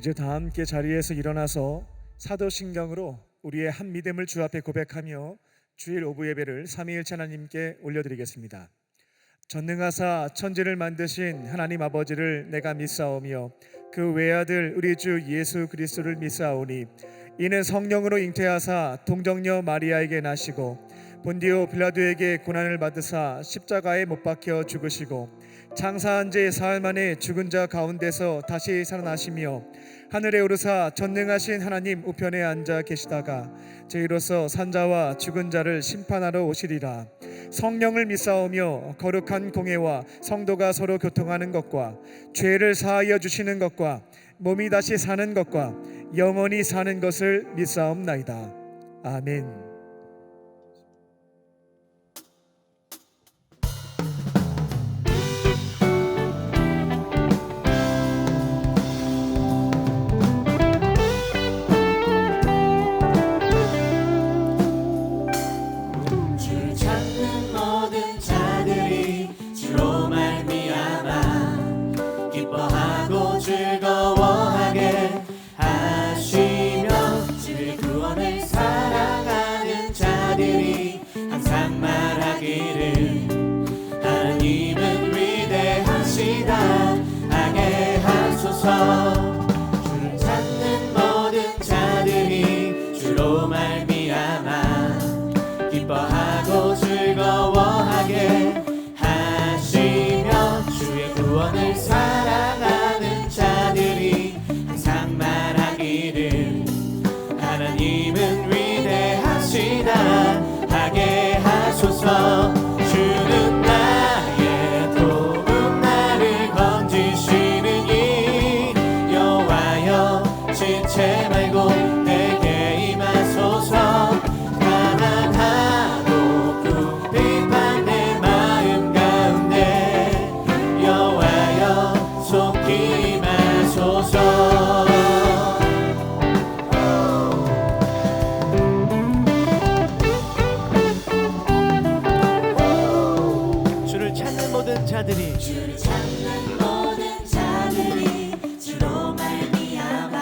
이제 다 함께 자리에서 일어나서 사도신경으로 우리의 한 믿음을 주 앞에 고백하며 주일 오부 예배를 삼위일체 하나님께 올려드리겠습니다. 전능하사 천지를 만드신 하나님 아버지를 내가 믿사오며 그 외아들 우리 주 예수 그리스도를 믿사오니 이는 성령으로 잉태하사 동정녀 마리아에게 나시고 본디오 빌라도에게 고난을 받으사 십자가에 못 박혀 죽으시고 장사한 지 사흘 만에 죽은 자 가운데서 다시 살아나시며 하늘에 오르사 전능하신 하나님 우편에 앉아 계시다가 저희로서 산자와 죽은 자를 심판하러 오시리라. 성령을 믿사오며 거룩한 공회와 성도가 서로 교통하는 것과 죄를 사하여 주시는 것과 몸이 다시 사는 것과 영원히 사는 것을 믿사옵나이다. 아멘. 즐거워하게 하시며 주의 구원을 사랑하는 자들이 항상 말하기를 하나님은 위대하시다 하게 하소서. 주를 찾는 모든 자들이 주로 말미암아 기뻐하고 즐거워하게 하시며 주의 구원을 사랑하는 자들이 항상 말하기를 하나님은 위대하시다 하게 하소서. 주는 나의 도움 나를 건지시느니 여호와여 지체 말고 내게 임하소서. 가난하고 궁핍한 내 마음 가운데 여호와여 속히 임하소서. 주를 찾는 모든 자들이 주를 찾는 모든 자들이 주로 말미암아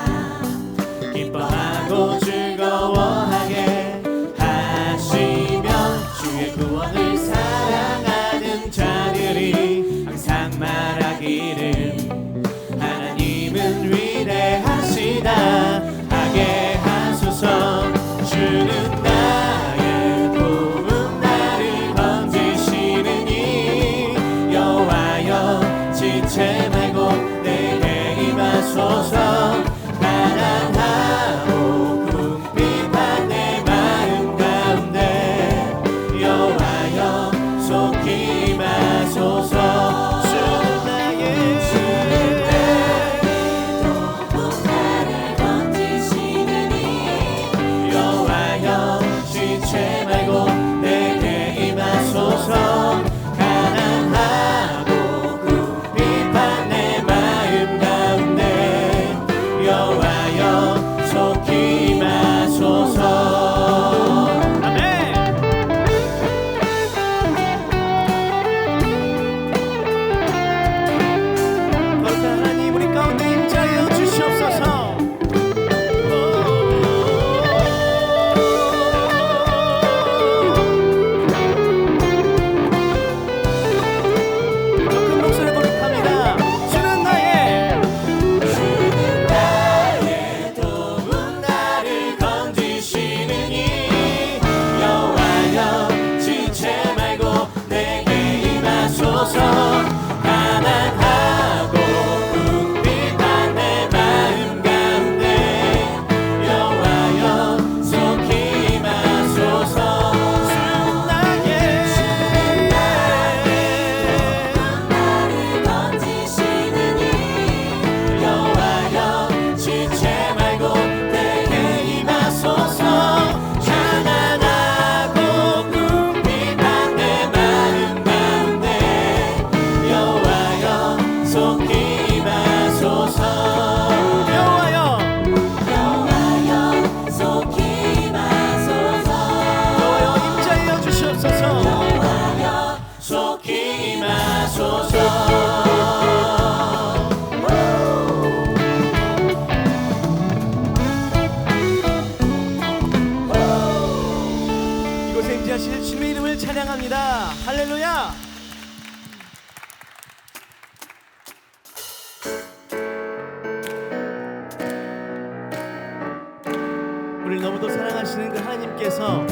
우리를 너무도 사랑하시는 그 하나님께서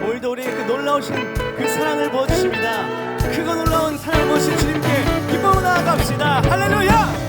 오늘도 우리에게 그 놀라우신 그 사랑을 부어주십니다. 크고 놀라운 사랑을 부어주신 주님께 기쁨으로 나아갑시다. 할렐루야.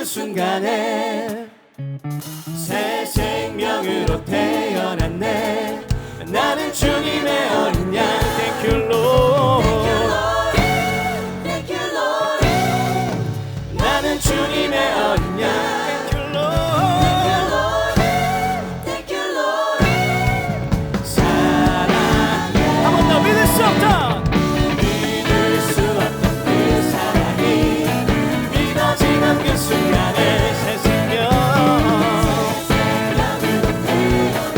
순간에 새 생명으로 태어났네. 나는 주님의 어린 양. Thank you Lord. Thank you Lord. 나는 주님의 어린 양. Thank you Lord. Thank you Lord. 사랑해. 한 번 더 믿을 수 없다. 그 순간에 새 생명으로 태어났네.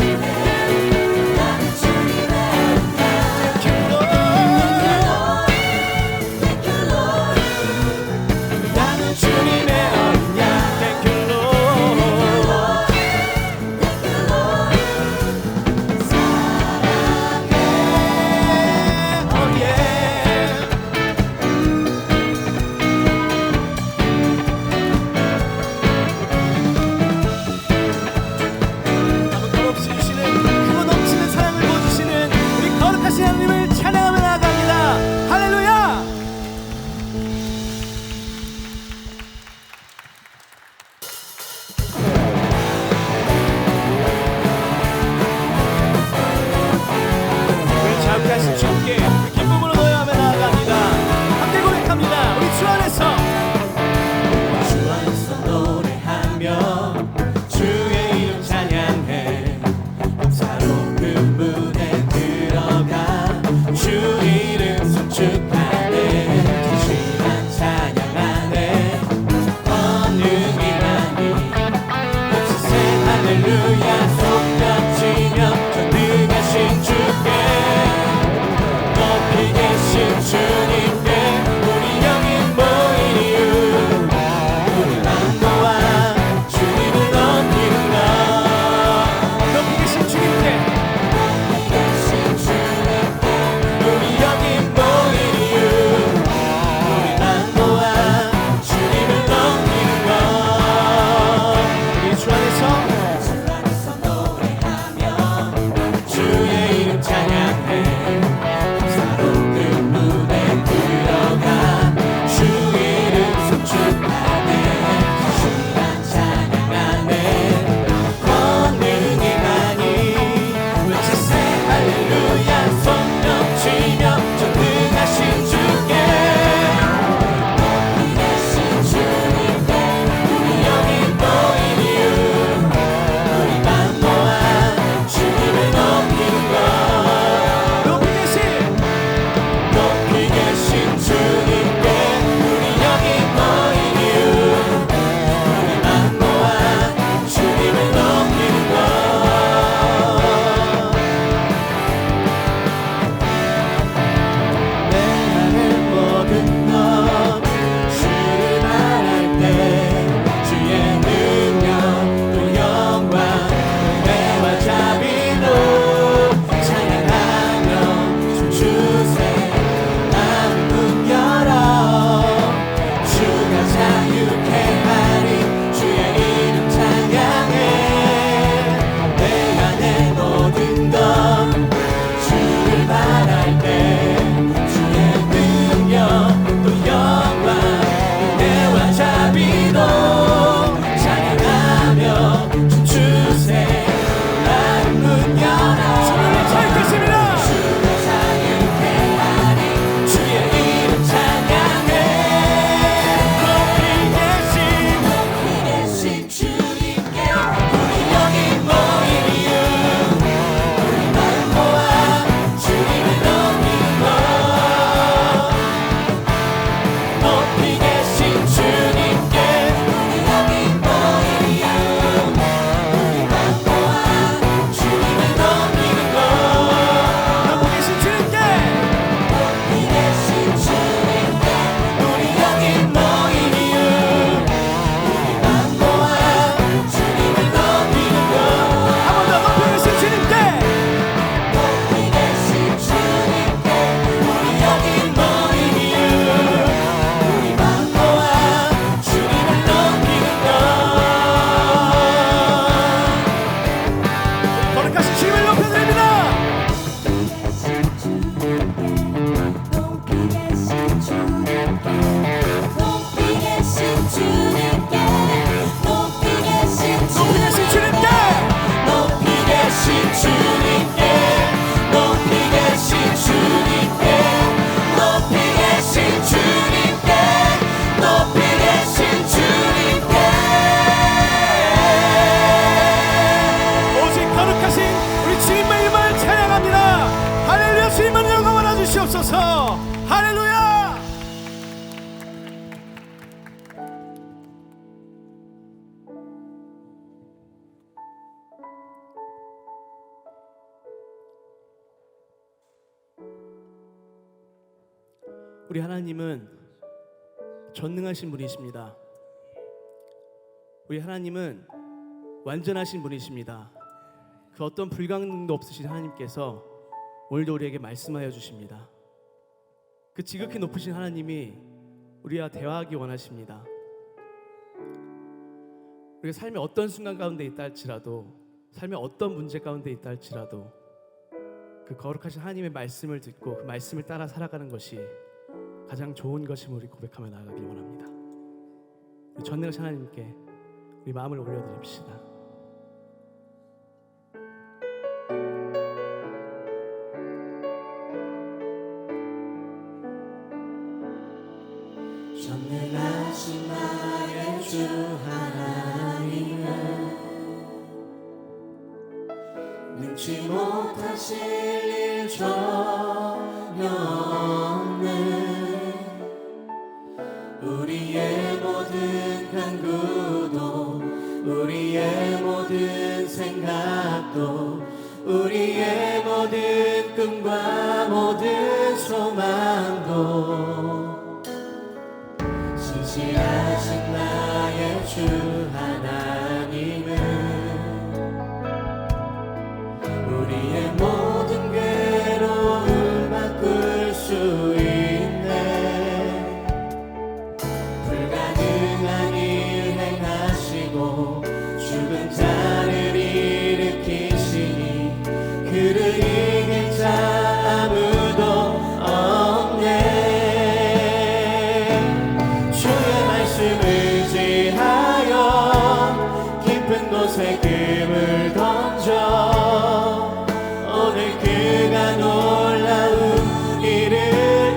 할렐루야 손뼉치며 전능하신 주께 높이 계신 주님께 우리 여기 모인 이유 우리 만모와 주님을 높이는 것 높이 계신 주님께 우리 여기 모인 이유 우리 만모와 주님을 높이는 것 우리 주 안에서 주의 이름 찬양해 사로운 무대 들어가 주 이름 송축하네 주만 찬양하네 권능이 많이 외치세 할렐루야 손뼉치며 전능하신 주께 높이 계신 주님께 우리 여기 모인 이유 우리 만모와 주님을 높이는 것 높이 계신 주님께 우리 여기 모인 이유 우리 만모와 주님을 높이는 것 내 안에 모든 것 주를 말할 때 주의 능력 또 영광 은혜와 자비로 찬양하며 춤추세 마음 문 열어 주가 자유케 하리 주의 이름 찬양해 내 안에 모든 것 주를 바랄 때 주의 능력 또 영광 은혜와 자비로 찬양하며 춤추세 마음 문 열어 주님이 서 있겠습니다. 주가 자유케 하리 주의 이름 찬양해 높이 계신 주님께 우리 여기 모인 이유 우리 만모와 주님을 높이는 것 높이 계신 주님께 우리 여기 모인 이유 우리 만모와 주님을 높이는 것 높이 계신 주님께 높이 계신 주님께 우리 여기 모인 이유 우리 만모와 주님을 높이는 것 한 번 더 높이 계신 주님께 높이 계신 주님께 우리 여기 모인 이유 우리 만모와 주님을 높이는 것 거룩하신 주님을 높여드립니다. 높이 계신 주님께 높이 계신 주님께 높이 계신 높이 계신 주님께 높이 계신 주님께 높이 계신 주님께 높이 계신 주님께 높이 계신 주님께 오직 거룩하신 우리 주님의 이름을 찬양합니다. 할렐루야 주님만 영광을 주시옵소서. 할렐루야. 우리 하나님은 전능하신 분이십니다. 우리 하나님은 완전하신 분이십니다. 그 어떤 불가능도 없으신 하나님께서 오늘도 우리에게 말씀하여 주십니다. 그 지극히 높으신 하나님이 우리와 대화하기 원하십니다. 우리가 삶의 어떤 순간 가운데 있다 할지라도, 삶의 어떤 문제 가운데 있다 할지라도 그 거룩하신 하나님의 말씀을 듣고 그 말씀을 따라 살아가는 것이 가장 좋은 것임을 우리 고백하며 나아가길 원합니다. 우리 전능하신 하나님께 우리 마음을 올려드립시다. 전능하신 나의 주 하나님은 능치 못하실 일 전혀 없네. 우리의 모든 간구도 우리의 모든 생각도 우리의 모든 꿈과 모든 소망도 신실하신 나의 주 하나님은 우리의 모든 괴로움을 바꿀 수 있네. 불가능한 일 행하시고 죽은 자를 일으키시니 그를 이길 자 아무도 없네. 주의 말씀을 의지하여 깊은 곳에 금을 던져 오늘 그가 놀라운 일을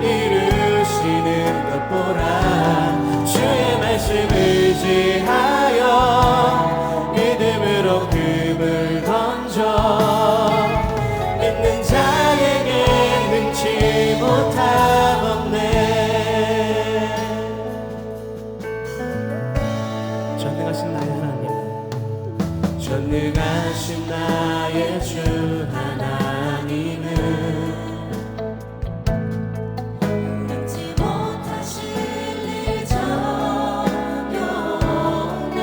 이루시는 것 보라. 주의 말씀 의지하여 믿음으로 금을 던져 믿는 자에게 능치 못함 없네. 전능하신 나의 하나님, 전능하신 나의 주 하나님은 능치 못하실 일 전혀 없네.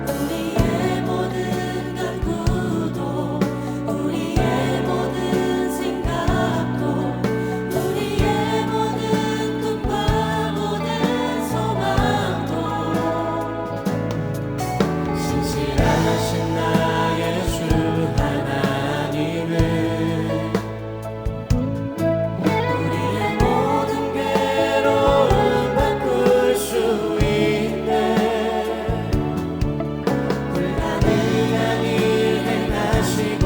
우리의 모든 간구도 우리의 모든 생각도 우리의 모든 꿈과 모든 소망도 신실하신 나의 주 하나님은 우리의 모든 괴로움 바꿀 수 있네. 불가능한 일 행하시고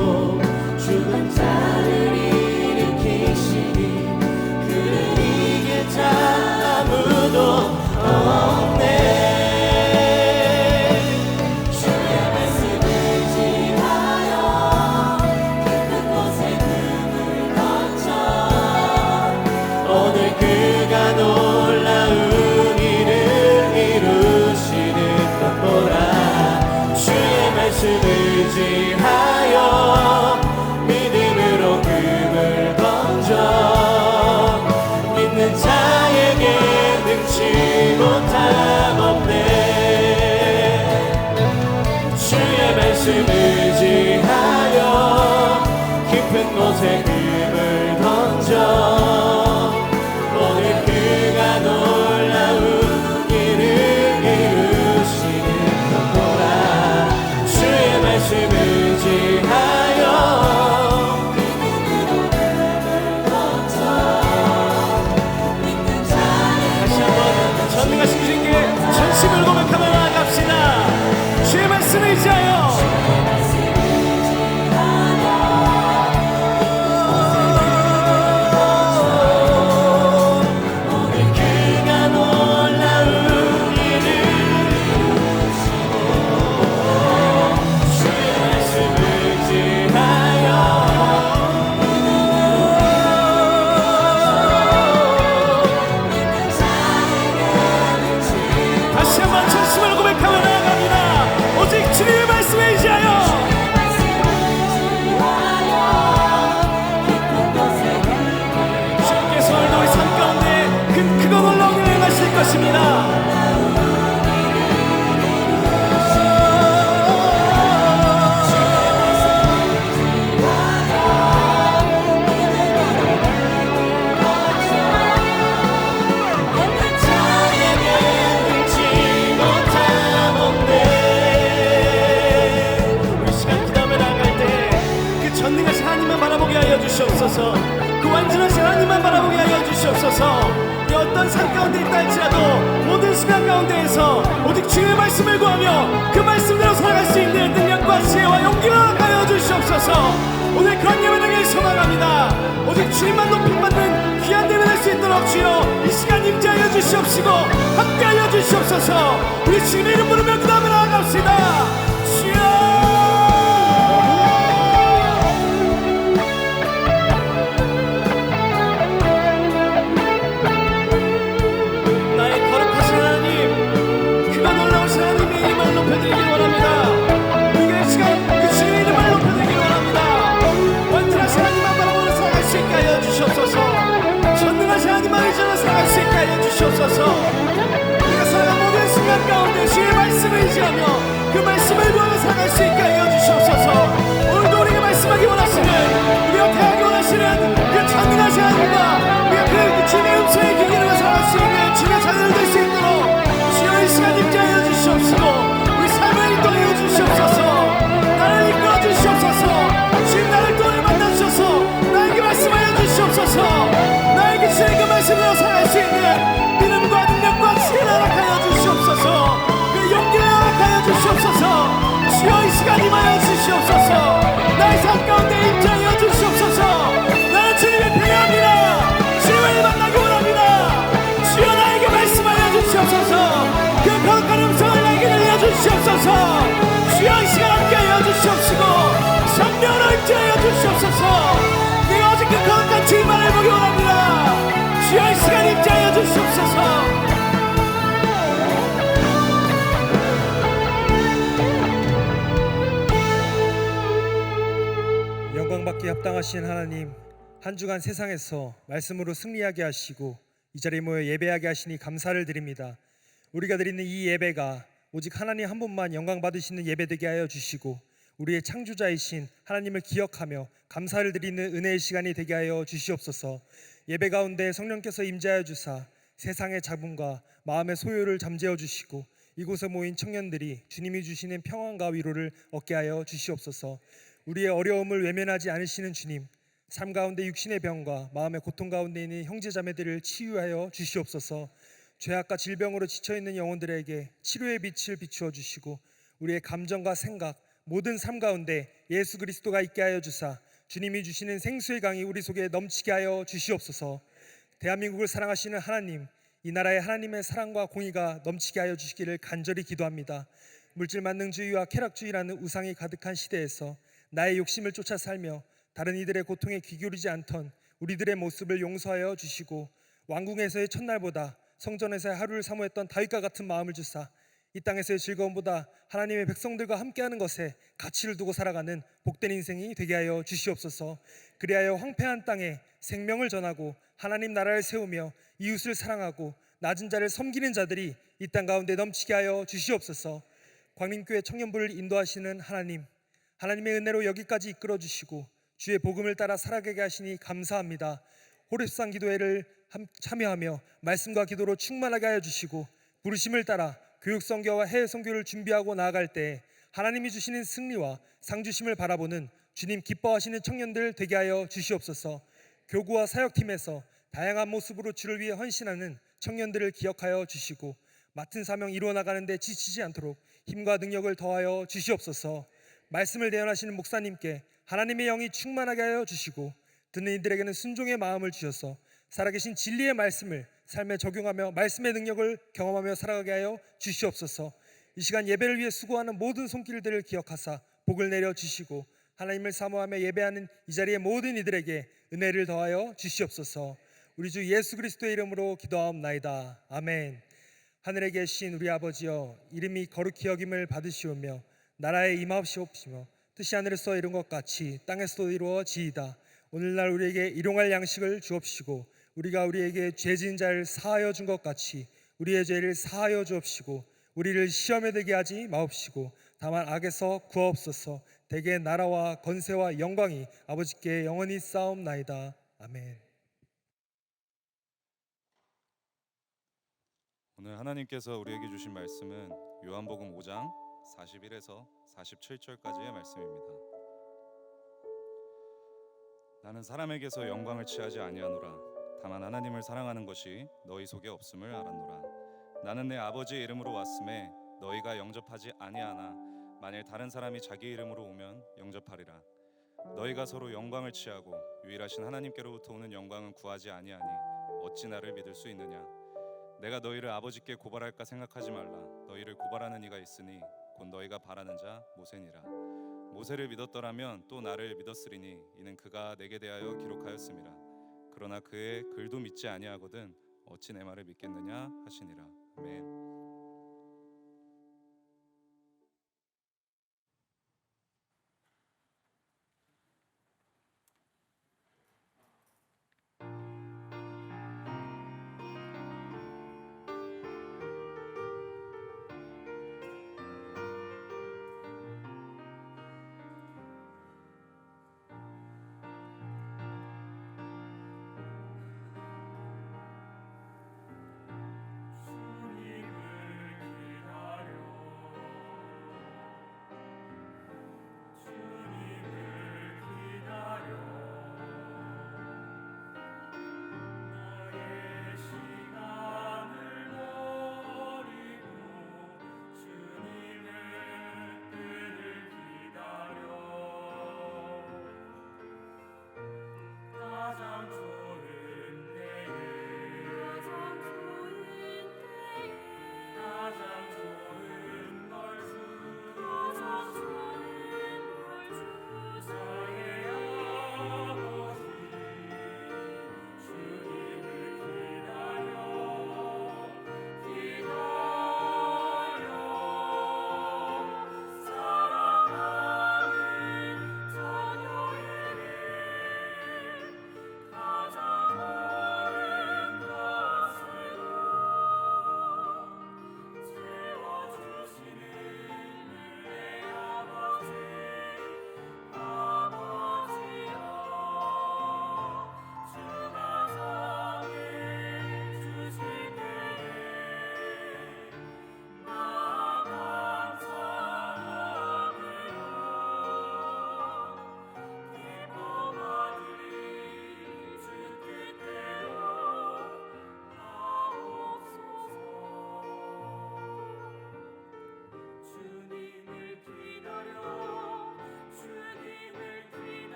죽은 자를 일으키시니 그를 이길 자 아무도 없네. 주의 말씀 의지하여 깊은 곳에 금을 던져 오늘 그가 놀라운 일을 이루시는 것 보라. 주의 말씀 의지하여 믿음으로 금을 던져 믿는 자에게 능치 못함 없네. 주의 말씀 의지하여 깊은 곳에 금을 던져 오늘 그가 놀라운 일을 이루시는 것 보라. 주의 말씀 의지하여 다시 한번 전능하신 주님께 전심을 고백하며 나아갑시다. 주의 말씀을 의지하여 오늘 그가 놀라운 일을 이루시고 주의 말씀 의지하여 다시 한번 전심을 고백하며 나아갑니다. 오직 주님의 말씀에 의지하여 주님께서 오늘도 우리 삶 가운데 크고 놀라운 일을 행하실 것입니다. 능치 못함 없네. 우리 시간 기도하며 나아갈 때 그 전능하신 하나님만 바라보게 하여 주시옵소서. 그 완전하신 하나님만 바라보게 하여 주시옵소서. 이 어떤 삶 가운데 있다 할지라도 모든 순간 가운데에서 오직 주의 말씀을 구하며 그 말씀대로 살아갈 수 있는 능력과 지혜와 용기를 하여 주시옵소서. 오늘 그런 예배를 소망합니다. 오직 주님만 높임받는 귀한 예배 될 수 있도록 주여 이 시간 임재하여 주시옵시고 함께하여 주시옵소서. 우리 주님의 이름 부르며 기도하며 나아갑시다. 주여 나의 거룩하신 하나님, 그가 놀라우신 하나님의 이름을 높여드리길 원합니다. 그 말씀을 보며 살아갈 수 있게 하여 주시옵소서. 오늘도 우리에게 말씀하기 원하시는, 우리가 대하기 원하시는 그 전능하신 하나님과 우리가 그 주님의 음성에 귀 기울여 살아갈 수 있는 주님의 자녀들 될 수 있도록 주여 이 시간 임재하여 주시옵시고 우리 삶을 인도하여 주시옵소서. 나를 이끌어 주시옵소서. 주님 나를 또 오늘 만나 주셔서 나에게 말씀하여 주시옵소서. 나에게 주의 그 말씀으로 살아갈 수 있는 믿음과 능력과 지혜를 허락하여 주시옵소서. 그 용기를 허락하여 주시옵소서. 주여 이 시간 임하여 주시옵소서. 나의 삶 가운데 임재하여 주시옵소서. 나는 주님의 필요합니다. 주님을 만나기 원합니다. 주여 나에게 말씀하여 주시옵소서. 그 거룩한 음성을 나에게 들려주시옵소서. 주여 이 시간 함께하여 주시옵시고 성령으로 임재하여 주시옵소서. 내가 오직 그 거룩한 주님만을 보기 원합니다. 주여 이 시간 임재하여 주시옵소서. 영광받기 합당하신 하나님, 한 주간 세상에서 말씀으로 승리하게 하시고 이 자리에 모여 예배하게 하시니 감사를 드립니다. 우리가 드리는 이 예배가 오직 하나님 한 분만 영광 받으시는 예배 되게 하여 주시고 우리의 창조자이신 하나님을 기억하며 감사를 드리는 은혜의 시간이 되게 하여 주시옵소서. 예배 가운데 성령께서 임재하여 주사 세상의 잡음과 마음의 소요를 잠재워 주시고 이곳에 모인 청년들이 주님이 주시는 평안과 위로를 얻게 하여 주시옵소서. 우리의 어려움을 외면하지 않으시는 주님, 삶 가운데 육신의 병과 마음의 고통 가운데 있는 형제자매들을 치유하여 주시옵소서. 죄악과 질병으로 지쳐있는 영혼들에게 치료의 빛을 비추어 주시고 우리의 감정과 생각, 모든 삶 가운데 예수 그리스도가 있게 하여 주사 주님이 주시는 생수의 강이 우리 속에 넘치게 하여 주시옵소서. 대한민국을 사랑하시는 하나님, 이 나라에 하나님의 사랑과 공의가 넘치게 하여 주시기를 간절히 기도합니다. 물질 만능주의와 쾌락주의라는 우상이 가득한 시대에서 나의 욕심을 쫓아 살며 다른 이들의 고통에 귀 기울이지 않던 우리들의 모습을 용서하여 주시고 왕궁에서의 첫날보다 성전에서의 하루를 사모했던 다윗과 같은 마음을 주사 이 땅에서의 즐거움보다 하나님의 백성들과 함께하는 것에 가치를 두고 살아가는 복된 인생이 되게 하여 주시옵소서. 그리하여 황폐한 땅에 생명을 전하고 하나님 나라를 세우며 이웃을 사랑하고 낮은 자를 섬기는 자들이 이 땅 가운데 넘치게 하여 주시옵소서. 광림교회 청년부를 인도하시는 하나님, 하나님의 은혜로 여기까지 이끌어 주시고 주의 복음을 따라 살아가게 하시니 감사합니다. 호렙산 기도회를 참여하며 말씀과 기도로 충만하게 하여 주시고 부르심을 따라 교육 선교와 해외 선교를 준비하고 나아갈 때 하나님이 주시는 승리와 상 주심을 바라보는 주님 기뻐하시는 청년들 되게 하여 주시옵소서. 교구와 사역팀에서 다양한 모습으로 주를 위해 헌신하는 청년들을 기억하여 주시고 맡은 사명 이루어 나가는데 지치지 않도록 힘과 능력을 더하여 주시옵소서. 말씀을 대언하시는 목사님께 하나님의 영이 충만하게 하여 주시고 듣는 이들에게는 순종의 마음을 주셔서 살아계신 진리의 말씀을 삶에 적용하며 말씀의 능력을 경험하며 살아가게 하여 주시옵소서. 이 시간 예배를 위해 수고하는 모든 손길들을 기억하사 복을 내려 주시고 하나님을 사모하며 예배하는 이 자리의 모든 이들에게 은혜를 더하여 주시옵소서. 우리 주 예수 그리스도의 이름으로 기도하옵나이다. 아멘. 하늘에 계신 우리 아버지여, 이름이 거룩히 여김을 받으시오며 나라에 임하옵시옵시며 뜻이 하늘에서 이룬 것 같이 땅에서도 이루어지이다. 오늘날 우리에게 일용할 양식을 주옵시고 우리가 우리에게 죄 지은 자를 사하여 준 것 같이 우리의 죄를 사하여 주옵시고 우리를 시험에 들게 하지 마옵시고 다만 악에서 구하옵소서. 대개 나라와 건세와 영광이 아버지께 영원히 싸움나이다. 아멘. 오늘 하나님께서 우리에게 주신 말씀은 요한복음 5장 41에서 47절까지의 말씀입니다. 나는 사람에게서 영광을 취하지 아니하노라. 다만 하나님을 사랑하는 것이 너희 속에 없음을 알았노라. 나는 내 아버지의 이름으로 왔음에 너희가 영접하지 아니하나 만일 다른 사람이 자기 이름으로 오면 영접하리라. 너희가 서로 영광을 취하고 유일하신 하나님께로부터 오는 영광은 구하지 아니하니 어찌 나를 믿을 수 있느냐. 내가 너희를 아버지께 고발할까 생각하지 말라. 너희를 고발하는 이가 있으니 곧 너희가 바라는 자 모세니라. 모세를 믿었더라면 또 나를 믿었으리니 이는 그가 내게 대하여 기록하였음이라. 그러나 그의 글도 믿지 아니하거든 어찌 내 말을 믿겠느냐 하시니라. 아멘.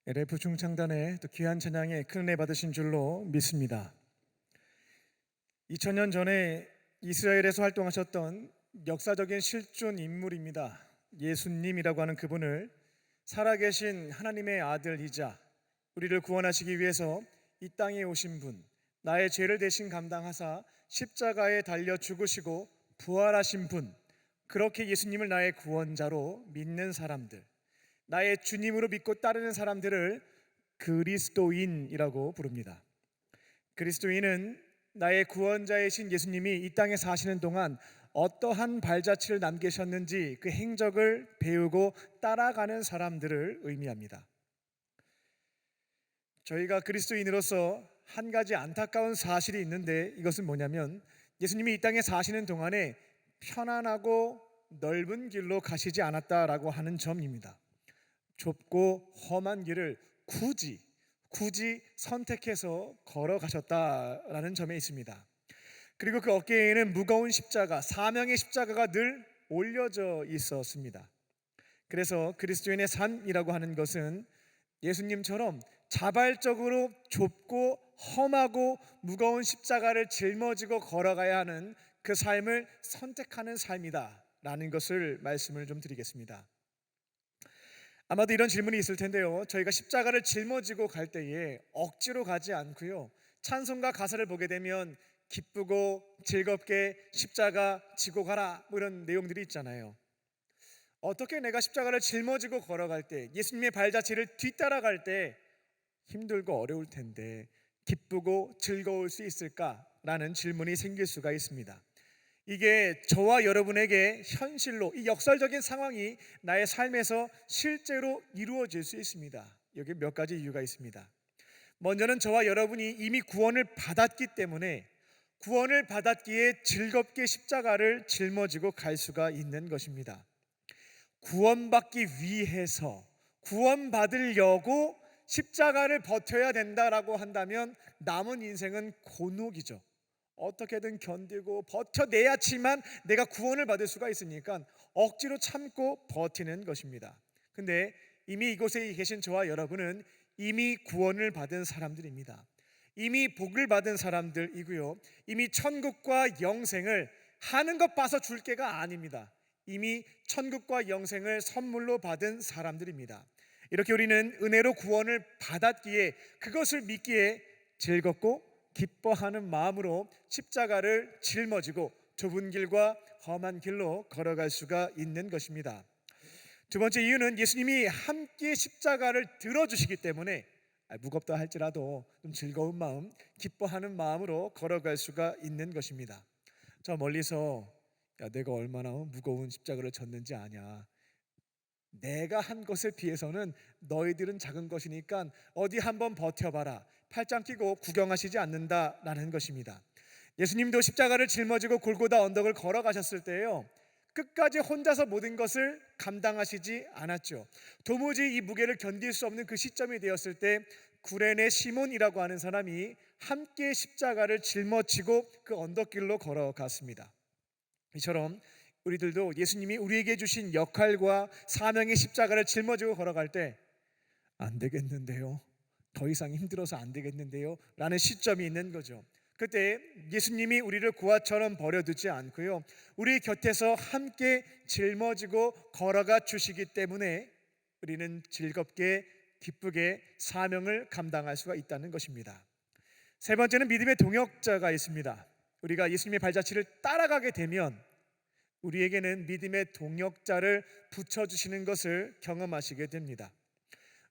LF 중창단의 또 귀한 찬양에 큰 은혜 받으신 줄로 믿습니다. 2000년 전에 이스라엘에서 활동하셨던 역사적인 실존 인물입니다. 예수님이라고 하는 그분을 살아계신 하나님의 아들이자 우리를 구원하시기 위해서 이 땅에 오신 분, 나의 죄를 대신 감당하사 십자가에 달려 죽으시고 부활하신 분, 그렇게 예수님을 나의 구원자로 믿는 사람들, 나의 주님으로 믿고 따르는 사람들을 그리스도인이라고 부릅니다. 그리스도인은 나의 구원자이신 예수님이 이 땅에 사시는 동안 어떠한 발자취를 남기셨는지 그 행적을 배우고 따라가는 사람들을 의미합니다. 저희가 그리스도인으로서 한 가지 안타까운 사실이 있는데, 이것은 뭐냐면 예수님이 이 땅에 사시는 동안에 편안하고 넓은 길로 가시지 않았다라고 하는 점입니다. 좁고 험한 길을 굳이 선택해서 걸어가셨다라는 점에 있습니다. 그리고 그 어깨에는 무거운 십자가, 사명의 십자가가 늘 올려져 있었습니다. 그래서 그리스도인의 삶이라고 하는 것은 예수님처럼 자발적으로 좁고 험하고 무거운 십자가를 짊어지고 걸어가야 하는 그 삶을 선택하는 삶이다라는 것을 말씀을 좀 드리겠습니다. 아마도 이런 질문이 있을 텐데요, 저희가 십자가를 짊어지고 갈 때에 억지로 가지 않고요, 찬송가 가사를 보게 되면 기쁘고 즐겁게 십자가 지고 가라, 뭐 이런 내용들이 있잖아요. 어떻게 내가 십자가를 짊어지고 걸어갈 때, 예수님의 발자취를 뒤따라갈 때 힘들고 어려울 텐데 기쁘고 즐거울 수 있을까라는 질문이 생길 수가 있습니다. 이게 저와 여러분에게 현실로 이 역설적인 상황이 나의 삶에서 실제로 이루어질 수 있습니다. 여기 몇 가지 이유가 있습니다. 먼저는 저와 여러분이 이미 구원을 받았기 때문에 구원을 받았기에 즐겁게 십자가를 짊어지고 갈 수가 있는 것입니다. 구원받기 위해서, 구원받으려고 십자가를 버텨야 된다라고 한다면 남은 인생은 곤혹이죠. 어떻게든 견디고 버텨내야지만 내가 구원을 받을 수가 있으니까 억지로 참고 버티는 것입니다. 근데 이미 이곳에 계신 저와 여러분은 이미 구원을 받은 사람들입니다. 이미 복을 받은 사람들이고요, 이미 천국과 영생을 하는 것 봐서 줄 게가 아닙니다. 이미 천국과 영생을 선물로 받은 사람들입니다. 이렇게 우리는 은혜로 구원을 받았기에 그것을 믿기에 즐겁고 기뻐하는 마음으로 십자가를 짊어지고 좁은 길과 험한 길로 걸어갈 수가 있는 것입니다. 두 번째 이유는 예수님이 함께 십자가를 들어주시기 때문에 무겁다 할지라도 좀 즐거운 마음, 기뻐하는 마음으로 걸어갈 수가 있는 것입니다. 저 멀리서 내가 얼마나 무거운 십자가를 졌는지 아냐, 내가 한 것에 비해서는 너희들은 작은 것이니까 어디 한번 버텨봐라, 팔짱 끼고 구경하시지 않는다라는 것입니다. 예수님도 십자가를 짊어지고 골고다 언덕을 걸어가셨을 때요, 끝까지 혼자서 모든 것을 감당하시지 않았죠. 도무지 이 무게를 견딜 수 없는 그 시점이 되었을 때 구레네 시몬이라고 하는 사람이 함께 십자가를 짊어지고 그 언덕길로 걸어갔습니다. 이처럼 우리들도 예수님이 우리에게 주신 역할과 사명의 십자가를 짊어지고 걸어갈 때 안 되겠는데요, 더 이상 힘들어서 안 되겠는데요 라는 시점이 있는 거죠. 그때 예수님이 우리를 고아처럼 버려두지 않고요, 우리 곁에서 함께 짊어지고 걸어가 주시기 때문에 우리는 즐겁게 기쁘게 사명을 감당할 수가 있다는 것입니다. 세 번째는 믿음의 동역자가 있습니다. 우리가 예수님의 발자취를 따라가게 되면 우리에게는 믿음의 동역자를 붙여주시는 것을 경험하시게 됩니다.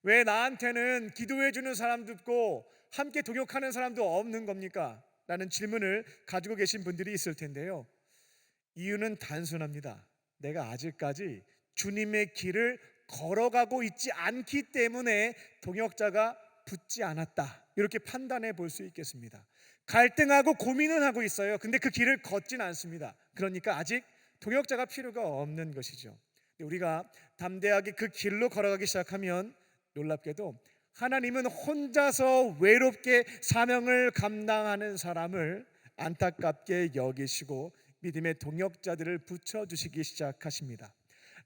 왜 나한테는 기도해 주는 사람도 없고 함께 동역하는 사람도 없는 겁니까? 라는 질문을 가지고 계신 분들이 있을 텐데요, 이유는 단순합니다. 내가 아직까지 주님의 길을 걸어가고 있지 않기 때문에 동역자가 붙지 않았다, 이렇게 판단해 볼 수 있겠습니다. 갈등하고 고민은 하고 있어요. 근데 그 길을 걷진 않습니다. 그러니까 아직 동역자가 필요가 없는 것이죠. 우리가 담대하게 그 길로 걸어가기 시작하면 놀랍게도 하나님은 혼자서 외롭게 사명을 감당하는 사람을 안타깝게 여기시고 믿음의 동역자들을 붙여주시기 시작하십니다.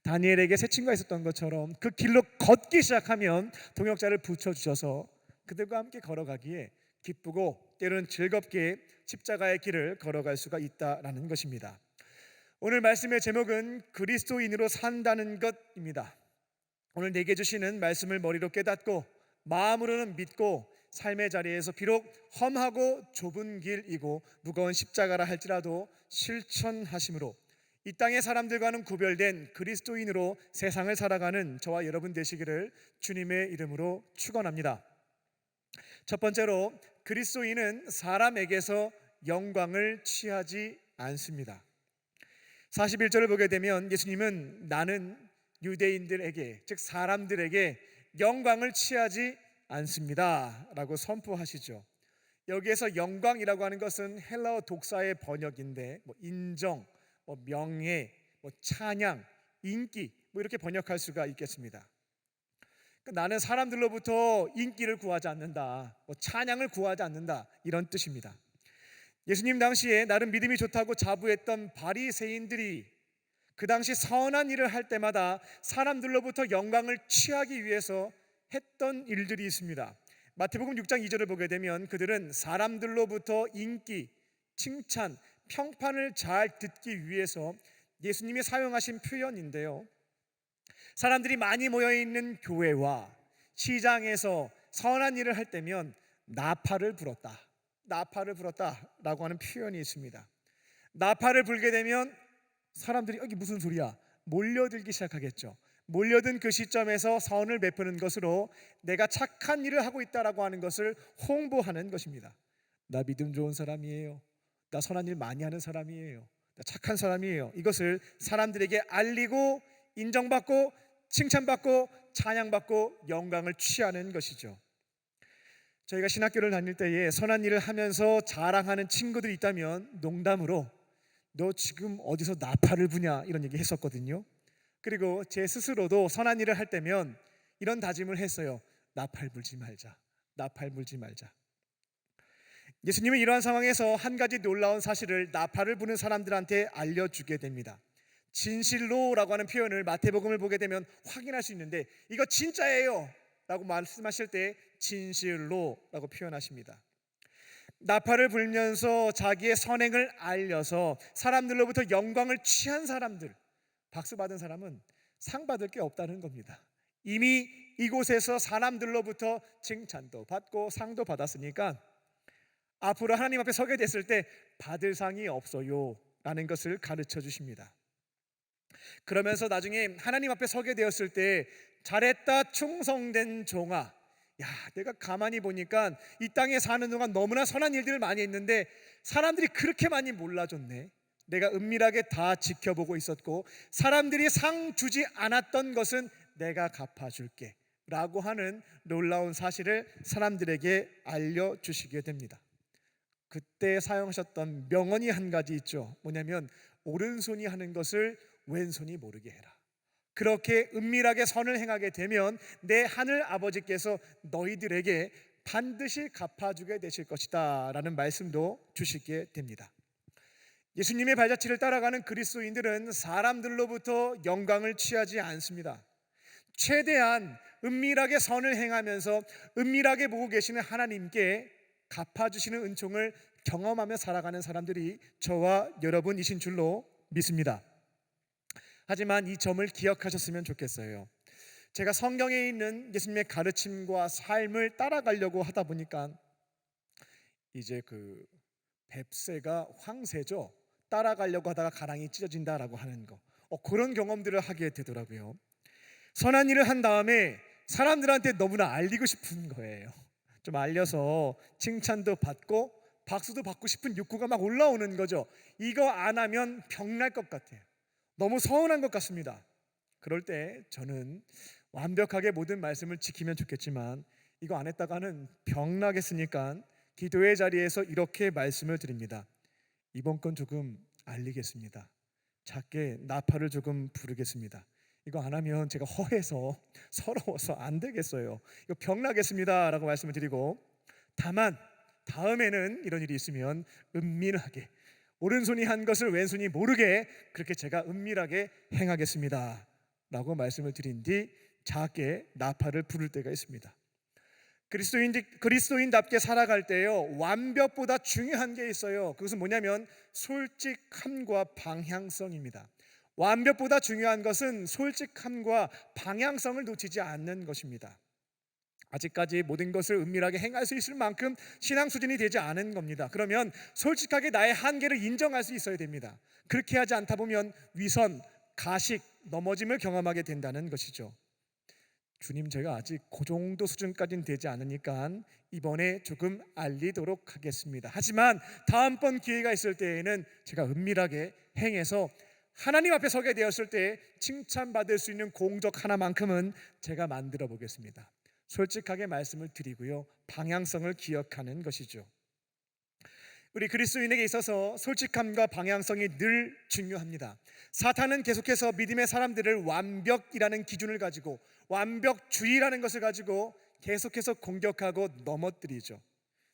다니엘에게 세 친구가 있었던 것처럼 그 길로 걷기 시작하면 동역자를 붙여주셔서 그들과 함께 걸어가기에 기쁘고 때로는 즐겁게 십자가의 길을 걸어갈 수가 있다라는 것입니다. 오늘 말씀의 제목은 그리스도인으로 산다는 것입니다. 오늘 내게 주시는 말씀을 머리로 깨닫고 마음으로는 믿고 삶의 자리에서 비록 험하고 좁은 길이고 무거운 십자가라 할지라도 실천하심으로 이 땅의 사람들과는 구별된 그리스도인으로 세상을 살아가는 저와 여러분 되시기를 주님의 이름으로 축원합니다. 첫 번째로 그리스도인은 사람에게서 영광을 취하지 않습니다. 41절을 보게 되면 예수님은 나는 유대인들에게 즉 사람들에게 영광을 취하지 않습니다 라고 선포하시죠. 여기에서 영광이라고 하는 것은 헬라어 독사의 번역인데 인정, 명예, 찬양, 인기 이렇게 번역할 수가 있겠습니다. 그러니까 나는 사람들로부터 인기를 구하지 않는다, 찬양을 구하지 않는다 이런 뜻입니다. 예수님 당시에 나름 믿음이 좋다고 자부했던 바리새인들이 그 당시 선한 일을 할 때마다 사람들로부터 영광을 취하기 위해서 했던 일들이 있습니다. 마태복음 6장 2절을 보게 되면 그들은 사람들로부터 인기, 칭찬, 평판을 잘 듣기 위해서 예수님이 사용하신 표현인데요, 사람들이 많이 모여있는 교회와 시장에서 선한 일을 할 때면 나팔을 불었다 라고 하는 표현이 있습니다. 나팔을 불게 되면 사람들이 이게 무슨 소리야 몰려들기 시작하겠죠. 몰려든 그 시점에서 선을 베푸는 것으로 내가 착한 일을 하고 있다라고 하는 것을 홍보하는 것입니다. 나 믿음 좋은 사람이에요, 나 선한 일 많이 하는 사람이에요, 나 착한 사람이에요. 이것을 사람들에게 알리고 인정받고 칭찬받고 찬양받고 영광을 취하는 것이죠. 저희가 신학교를 다닐 때에 선한 일을 하면서 자랑하는 친구들이 있다면 농담으로 너 지금 어디서 나팔을 부냐 이런 얘기 했었거든요. 그리고 제 스스로도 선한 일을 할 때면 이런 다짐을 했어요. 나팔 불지 말자. 예수님은 이러한 상황에서 한 가지 놀라운 사실을 나팔을 부는 사람들한테 알려주게 됩니다. 진실로라고 하는 표현을 마태복음을 보게 되면 확인할 수 있는데 이거 진짜예요 라고 말씀하실 때 진실로라고 표현하십니다. 나팔을 불면서 자기의 선행을 알려서 사람들로부터 영광을 취한 사람들, 박수 받은 사람은 상 받을 게 없다는 겁니다. 이미 이곳에서 사람들로부터 칭찬도 받고 상도 받았으니까 앞으로 하나님 앞에 서게 됐을 때 받을 상이 없어요 라는 것을 가르쳐 주십니다. 그러면서 나중에 하나님 앞에 서게 되었을 때 잘했다 충성된 종아, 야 내가 가만히 보니까 이 땅에 사는 동안 너무나 선한 일들을 많이 했는데 사람들이 그렇게 많이 몰라줬네. 내가 은밀하게 다 지켜보고 있었고 사람들이 상 주지 않았던 것은 내가 갚아줄게 라고 하는 놀라운 사실을 사람들에게 알려주시게 됩니다. 그때 사용하셨던 명언이 한 가지 있죠. 뭐냐면 오른손이 하는 것을 왼손이 모르게 해라. 그렇게 은밀하게 선을 행하게 되면 내 하늘 아버지께서 너희들에게 반드시 갚아주게 되실 것이다 라는 말씀도 주시게 됩니다. 예수님의 발자취를 따라가는 그리스도인들은 사람들로부터 영광을 취하지 않습니다. 최대한 은밀하게 선을 행하면서 은밀하게 보고 계시는 하나님께 갚아주시는 은총을 경험하며 살아가는 사람들이 저와 여러분이신 줄로 믿습니다. 하지만 이 점을 기억하셨으면 좋겠어요. 제가 성경에 있는 예수님의 가르침과 삶을 따라가려고 하다 보니까 이제 그 뱁새가 황새죠. 따라가려고 하다가 가랑이 찢어진다라고 하는 거, 그런 경험들을 하게 되더라고요. 선한 일을 한 다음에 사람들한테 너무나 알리고 싶은 거예요. 좀 알려서 칭찬도 받고 박수도 받고 싶은 욕구가 막 올라오는 거죠. 이거 안 하면 병날 것 같아요. 너무 서운한 것 같습니다. 그럴 때 저는 완벽하게 모든 말씀을 지키면 좋겠지만 이거 안 했다가는 병나겠으니까 기도의 자리에서 이렇게 말씀을 드립니다. 이번 건 조금 알리겠습니다. 작게 나팔을 조금 부르겠습니다. 이거 안 하면 제가 허해서 서러워서 안 되겠어요. 이거 병나겠습니다 라고 말씀을 드리고, 다만 다음에는 이런 일이 있으면 은밀하게 오른손이 한 것을 왼손이 모르게 그렇게 제가 은밀하게 행하겠습니다 라고 말씀을 드린 뒤 작게 나팔을 부를 때가 있습니다. 그리스도인답게 살아갈 때요, 완벽보다 중요한 게 있어요. 그것은 뭐냐면 솔직함과 방향성입니다. 완벽보다 중요한 것은 솔직함과 방향성을 놓치지 않는 것입니다. 아직까지 모든 것을 은밀하게 행할 수 있을 만큼 신앙 수준이 되지 않은 겁니다. 그러면 솔직하게 나의 한계를 인정할 수 있어야 됩니다. 그렇게 하지 않다 보면 위선, 가식, 넘어짐을 경험하게 된다는 것이죠. 주님, 제가 아직 그 정도 수준까지는 되지 않으니까 이번에 조금 알리도록 하겠습니다. 하지만 다음번 기회가 있을 때에는 제가 은밀하게 행해서 하나님 앞에 서게 되었을 때 칭찬받을 수 있는 공적 하나만큼은 제가 만들어 보겠습니다. 솔직하게 말씀을 드리고요, 방향성을 기억하는 것이죠. 우리 그리스도인에게 있어서 솔직함과 방향성이 늘 중요합니다. 사탄은 계속해서 믿음의 사람들을 완벽이라는 기준을 가지고, 완벽주의라는 것을 가지고 계속해서 공격하고 넘어뜨리죠.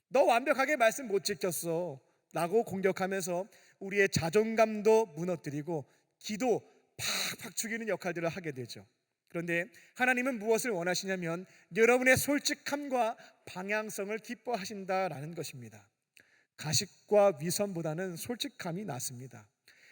너 완벽하게 말씀 못 지켰어 라고 공격하면서 우리의 자존감도 무너뜨리고 기도 팍팍 죽이는 역할들을 하게 되죠. 그런데 하나님은 무엇을 원하시냐면 여러분의 솔직함과 방향성을 기뻐하신다라는 것입니다. 가식과 위선보다는 솔직함이 낫습니다.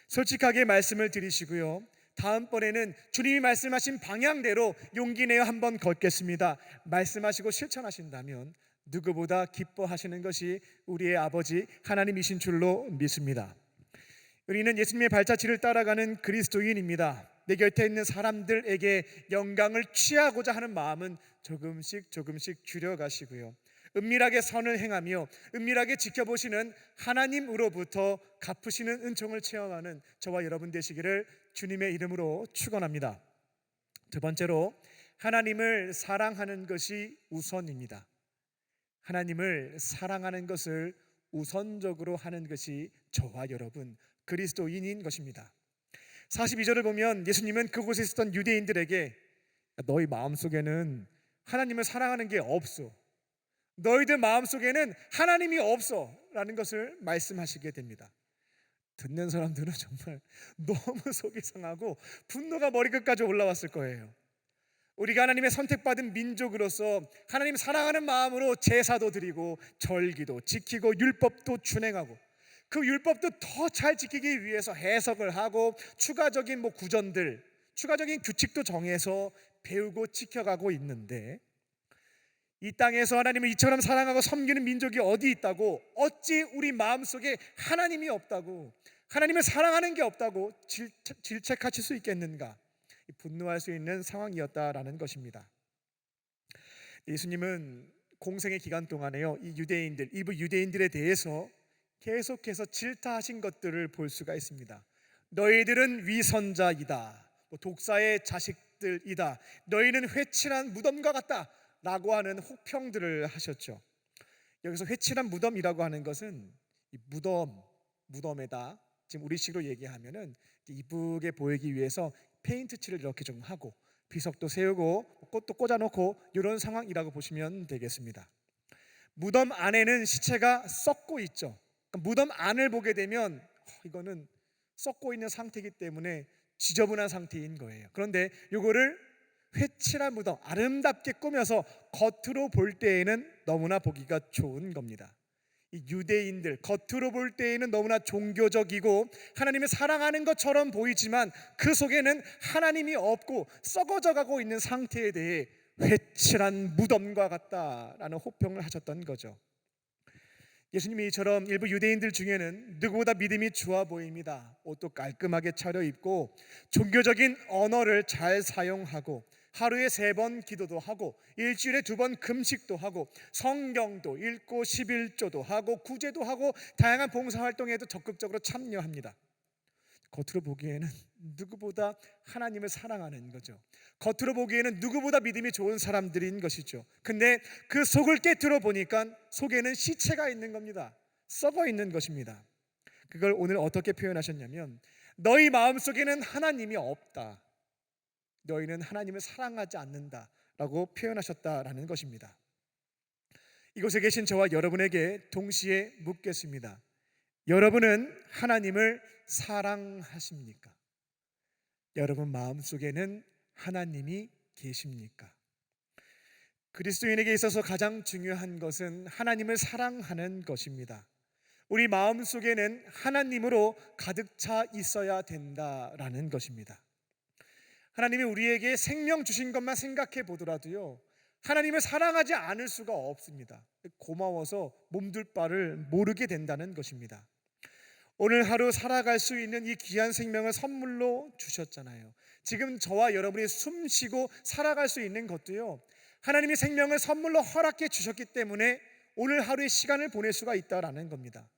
솔직하게 말씀을 드리시고요, 다음번에는 주님이 말씀하신 방향대로 용기 내어 한번 걷겠습니다 말씀하시고 실천하신다면 누구보다 기뻐하시는 것이 우리의 아버지 하나님이신 줄로 믿습니다. 우리는 예수님의 발자취를 따라가는 그리스도인입니다. 내 곁에 있는 사람들에게 영광을 취하고자 하는 마음은 조금씩 줄여가시고요, 은밀하게 선을 행하며 은밀하게 지켜보시는 하나님으로부터 갚으시는 은총을 체험하는 저와 여러분 되시기를 주님의 이름으로 축원합니다. 두 번째로, 하나님을 사랑하는 것이 우선입니다. 하나님을 사랑하는 것을 우선적으로 하는 것이 저와 여러분 그리스도인인 것입니다. 42절을 보면 예수님은 그곳에 있었던 유대인들에게 너희 마음속에는 하나님을 사랑하는 게 없어, 너희들 마음속에는 하나님이 없어 라는 것을 말씀하시게 됩니다. 듣는 사람들은 정말 너무 속이 상하고 분노가 머리끝까지 올라왔을 거예요. 우리가 하나님의 선택받은 민족으로서 하나님 사랑하는 마음으로 제사도 드리고 절기도 지키고 율법도 준행하고 그 율법도 더 잘 지키기 위해서 해석을 하고 추가적인 구전들, 추가적인 규칙도 정해서 배우고 지켜가고 있는데, 이 땅에서 하나님을 이처럼 사랑하고 섬기는 민족이 어디 있다고, 어찌 우리 마음속에 하나님이 없다고, 하나님을 사랑하는 게 없다고 질책하실 수 있겠는가, 분노할 수 있는 상황이었다라는 것입니다. 예수님은 공생의 기간 동안에요, 이 유대인들, 일부 유대인들에 대해서 계속해서 질타하신 것들을 볼 수가 있습니다. 너희들은 위선자이다, 독사의 자식들이다, 너희는 회칠한 무덤과 같다 라고 하는 혹평들을 하셨죠. 여기서 회칠한 무덤이라고 하는 것은 이 무덤에다 지금 우리식으로 얘기하면은 이쁘게 보이기 위해서 페인트 칠을 이렇게 좀 하고 비석도 세우고 꽃도 꽂아놓고 이런 상황이라고 보시면 되겠습니다. 무덤 안에는 시체가 썩고 있죠. 그러니까 무덤 안을 보게 되면 이거는 썩고 있는 상태이기 때문에 지저분한 상태인 거예요. 그런데 이거를 회칠한 무덤, 아름답게 꾸며서 겉으로 볼 때에는 너무나 보기가 좋은 겁니다. 이 유대인들 겉으로 볼 때에는 너무나 종교적이고 하나님을 사랑하는 것처럼 보이지만 그 속에는 하나님이 없고 썩어져 가고 있는 상태에 대해 회칠한 무덤과 같다라는 혹평을 하셨던 거죠. 예수님이 이처럼 일부 유대인들 중에는 누구보다 믿음이 좋아 보입니다. 옷도 깔끔하게 차려입고 종교적인 언어를 잘 사용하고 하루에 3번 기도도 하고 일주일에 2번 금식도 하고 성경도 읽고 11조도 하고 구제도 하고 다양한 봉사활동에도 적극적으로 참여합니다. 겉으로 보기에는 누구보다 하나님을 사랑하는 거죠. 겉으로 보기에는 누구보다 믿음이 좋은 사람들인 것이죠. 근데 그 속을 깨트려 보니까 속에는 시체가 있는 겁니다. 썩어 있는 것입니다. 그걸 오늘 어떻게 표현하셨냐면 너희 마음속에는 하나님이 없다, 너희는 하나님을 사랑하지 않는다 라고 표현하셨다라는 것입니다. 이곳에 계신 저와 여러분에게 동시에 묻겠습니다. 여러분은 하나님을 사랑하십니까? 여러분 마음속에는 하나님이 계십니까? 그리스도인에게 있어서 가장 중요한 것은 하나님을 사랑하는 것입니다. 우리 마음속에는 하나님으로 가득 차 있어야 된다라는 것입니다. 하나님이 우리에게 생명 주신 것만 생각해 보더라도요, 하나님을 사랑하지 않을 수가 없습니다. 고마워서 몸둘 바를 모르게 된다는 것입니다. 오늘 하루 살아갈 수 있는 이 귀한 생명을 선물로 주셨잖아요. 지금 저와 여러분이 숨 쉬고 살아갈 수 있는 것도요, 하나님이 생명을 선물로 허락해 주셨기 때문에 오늘 하루의 시간을 보낼 수가 있다라는 겁니다.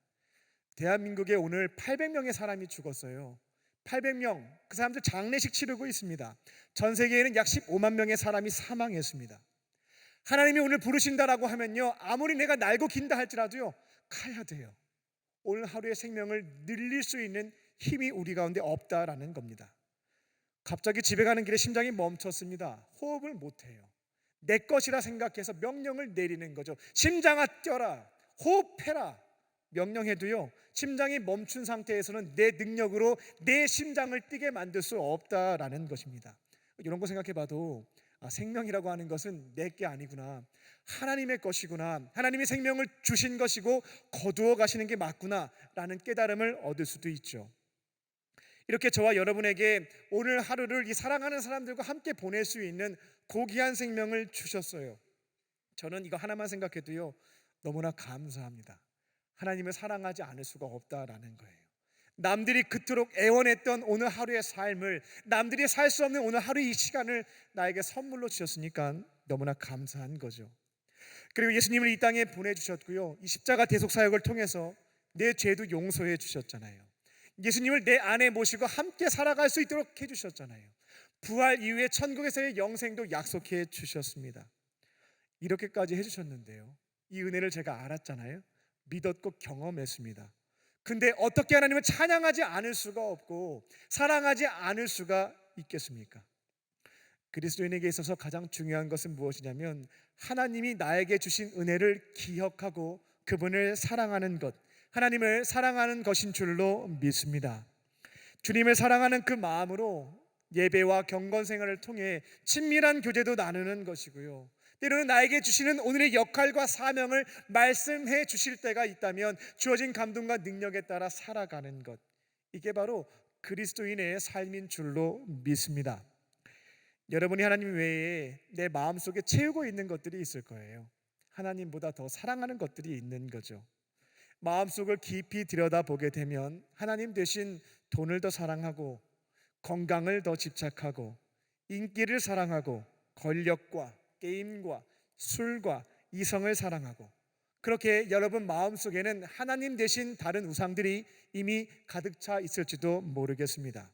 대한민국에 오늘 800명의 사람이 죽었어요. 800명, 그 사람들 장례식 치르고 있습니다. 전 세계에는 약 15만 명의 사람이 사망했습니다. 하나님이 오늘 부르신다라고 하면요, 아무리 내가 날고 긴다 할지라도요, 가야 돼요. 오늘 하루의 생명을 늘릴 수 있는 힘이 우리 가운데 없다라는 겁니다. 갑자기 집에 가는 길에 심장이 멈췄습니다. 호흡을 못해요. 내 것이라 생각해서 명령을 내리는 거죠. 심장아 뛰어라, 호흡해라 명령해도요, 심장이 멈춘 상태에서는 내 능력으로 내 심장을 뛰게 만들 수 없다라는 것입니다. 이런 거 생각해 봐도 생명이라고 하는 것은 내 게 아니구나, 하나님의 것이구나, 하나님이 생명을 주신 것이고 거두어 가시는 게 맞구나 라는 깨달음을 얻을 수도 있죠. 이렇게 저와 여러분에게 오늘 하루를 이 사랑하는 사람들과 함께 보낼 수 있는 고귀한 생명을 주셨어요. 저는 이거 하나만 생각해도요, 너무나 감사합니다. 하나님을 사랑하지 않을 수가 없다라는 거예요. 남들이 그토록 애원했던 오늘 하루의 삶을, 남들이 살 수 없는 오늘 하루 이 시간을 나에게 선물로 주셨으니까 너무나 감사한 거죠. 그리고 예수님을 이 땅에 보내주셨고요, 이 십자가 대속 사역을 통해서 내 죄도 용서해 주셨잖아요. 예수님을 내 안에 모시고 함께 살아갈 수 있도록 해주셨잖아요. 부활 이후에 천국에서의 영생도 약속해 주셨습니다. 이렇게까지 해주셨는데요, 이 은혜를 제가 알았잖아요. 믿었고 경험했습니다. 근데 어떻게 하나님을 찬양하지 않을 수가 없고 사랑하지 않을 수가 있겠습니까? 그리스도인에게 있어서 가장 중요한 것은 무엇이냐면, 하나님이 나에게 주신 은혜를 기억하고 그분을 사랑하는 것, 하나님을 사랑하는 것인 줄로 믿습니다. 주님을 사랑하는 그 마음으로 예배와 경건 생활을 통해 친밀한 교제도 나누는 것이고요, 때로는 나에게 주시는 오늘의 역할과 사명을 말씀해 주실 때가 있다면 주어진 감동과 능력에 따라 살아가는 것, 이게 바로 그리스도인의 삶인 줄로 믿습니다. 여러분이 하나님 외에 내 마음속에 채우고 있는 것들이 있을 거예요. 하나님보다 더 사랑하는 것들이 있는 거죠. 마음속을 깊이 들여다보게 되면 하나님 대신 돈을 더 사랑하고, 건강을 더 집착하고, 인기를 사랑하고, 권력과 게임과 술과 이성을 사랑하고, 그렇게 여러분 마음속에는 하나님 대신 다른 우상들이 이미 가득 차 있을지도 모르겠습니다.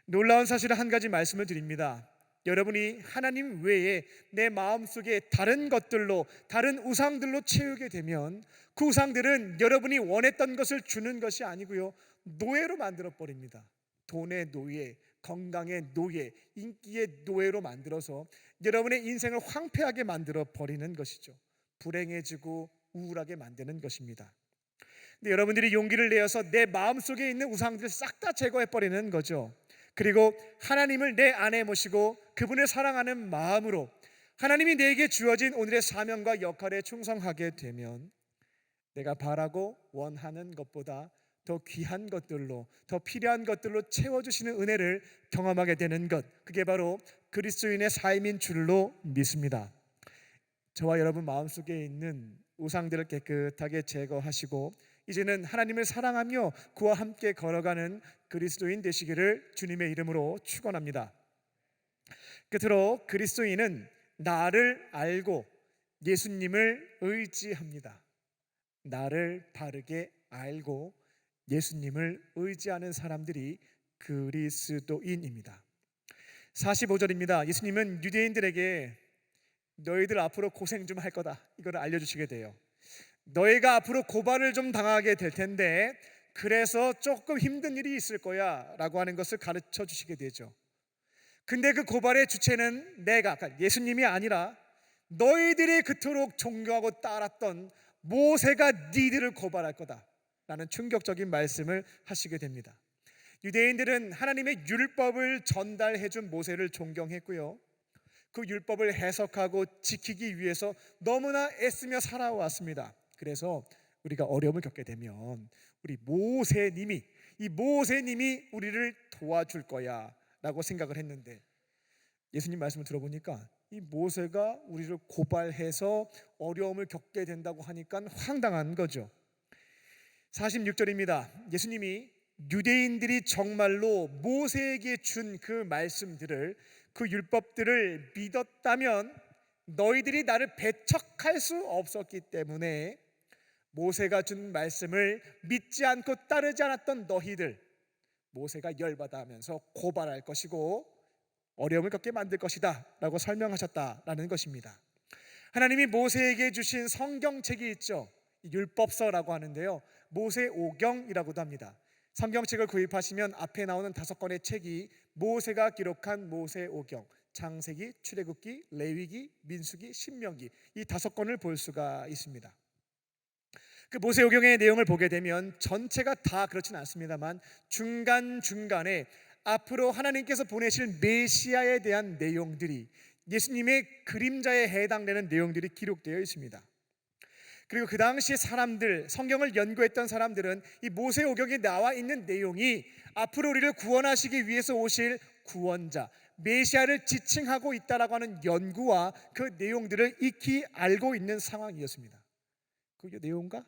놀라운 사실을 한 가지 말씀을 드립니다. 여러분이 하나님 외에 내 마음속에 다른 것들로, 다른 우상들로 채우게 되면 그 우상들은 여러분이 원했던 것을 주는 것이 아니고요, 노예로 만들어 버립니다. 돈의 노예, 건강의 노예, 인기의 노예로 만들어서 여러분의 인생을 황폐하게 만들어 버리는 것이죠. 불행해지고 우울하게 만드는 것입니다. 근데 여러분들이 용기를 내어서 내 마음속에 있는 우상들을 싹 다 제거해 버리는 거죠. 그리고 하나님을 내 안에 모시고 그분을 사랑하는 마음으로 하나님이 내게 주어진 오늘의 사명과 역할에 충성하게 되면 내가 바라고 원하는 것보다 더 귀한 것들로, 더 필요한 것들로 채워주시는 은혜를 경험하게 되는 것, 그게 바로 그리스도인의 삶인 줄로 믿습니다. 저와 여러분 마음속에 있는 우상들을 깨끗하게 제거하시고 이제는 하나님을 사랑하며 그와 함께 걸어가는 그리스도인 되시기를 주님의 이름으로 축원합니다. 끝으로 그리스도인은 나를 알고 예수님을 의지합니다. 나를 바르게 알고 예수님을 의지하는 사람들이 그리스도인입니다. 45절입니다. 예수님은 유대인들에게 너희들 앞으로 고생 좀 할 거다, 이걸 알려주시게 돼요. 너희가 앞으로 고발을 좀 당하게 될 텐데 그래서 조금 힘든 일이 있을 거야 라고 하는 것을 가르쳐 주시게 되죠. 근데 그 고발의 주체는 내가, 그러니까 예수님이 아니라 너희들이 그토록 존경하고 따랐던 모세가 니들을 고발할 거다 라는 충격적인 말씀을 하시게 됩니다. 유대인들은 하나님의 율법을 전달해 준 모세를 존경했고요. 그 율법을 해석하고 지키기 위해서 너무나 애쓰며 살아왔습니다. 그래서 우리가 어려움을 겪게 되면 우리 모세님이 우리를 도와줄 거야 라고 생각을 했는데, 예수님 말씀을 들어보니까 이 모세가 우리를 고발해서 어려움을 겪게 된다고 하니까 황당한 거죠. 46절입니다. 예수님이 유대인들이 정말로 모세에게 준 그 말씀들을, 그 율법들을 믿었다면 너희들이 나를 배척할 수 없었기 때문에 모세가 준 말씀을 믿지 않고 따르지 않았던 너희들, 모세가 열받아 하면서 고발할 것이고 어려움을 겪게 만들 것이다 라고 설명하셨다라는 것입니다. 하나님이 모세에게 주신 성경책이 있죠. 율법서라고 하는데요, 모세오경이라고도 합니다. 성경책을 구입하시면 앞에 나오는 5권의 책이 모세가 기록한 모세오경, 창세기, 출애굽기, 레위기, 민수기, 신명기, 이 5권을 볼 수가 있습니다. 그 모세오경의 내용을 보게 되면 전체가 다 그렇진 않습니다만 중간중간에 앞으로 하나님께서 보내실 메시아에 대한 내용들이, 예수님의 그림자에 해당되는 내용들이 기록되어 있습니다. 그리고 그 당시 사람들, 성경을 연구했던 사람들은 이 모세오경에 나와 있는 내용이 앞으로 우리를 구원하시기 위해서 오실 구원자, 메시아를 지칭하고 있다라고 하는 연구와 그 내용들을 익히 알고 있는 상황이었습니다. 그 내용과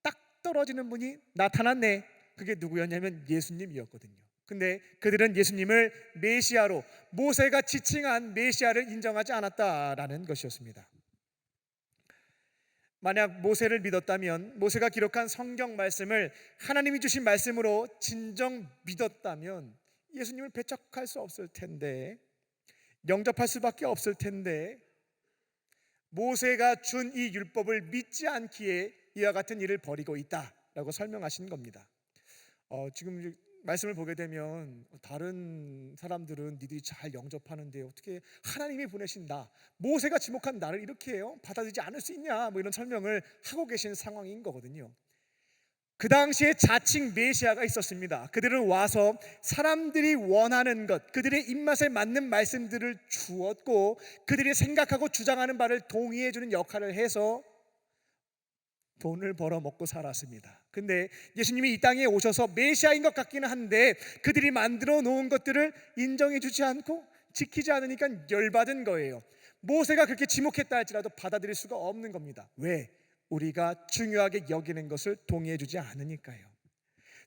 딱 떨어지는 분이 나타났네. 그게 누구였냐면 예수님이었거든요. 근데 그들은 예수님을 메시아로, 모세가 지칭한 메시아를 인정하지 않았다라는 것이었습니다. 만약 모세를 믿었다면, 모세가 기록한 성경 말씀을 하나님이 주신 말씀으로 진정 믿었다면 예수님을 배척할 수 없을 텐데, 영접할 수밖에 없을 텐데, 모세가 준 이 율법을 믿지 않기에 이와 같은 일을 벌이고 있다라고 설명하신 겁니다. 지금 말씀을 보게 되면 다른 사람들은 니들이 잘 영접하는데 어떻게 하나님이 보내신 나, 모세가 지목한 나를 이렇게 해요? 받아들이지 않을 수 있냐? 뭐 이런 설명을 하고 계신 상황인 거거든요. 그 당시에 자칭 메시아가 있었습니다. 그들은 와서 사람들이 원하는 것, 그들의 입맛에 맞는 말씀들을 주었고 그들이 생각하고 주장하는 바를 동의해 주는 역할을 해서 돈을 벌어 먹고 살았습니다. 근데 예수님이 이 땅에 오셔서 메시아인 것 같기는 한데 그들이 만들어 놓은 것들을 인정해 주지 않고 지키지 않으니까 열받은 거예요. 모세가 그렇게 지목했다 할지라도 받아들일 수가 없는 겁니다. 왜? 우리가 중요하게 여기는 것을 동의해 주지 않으니까요.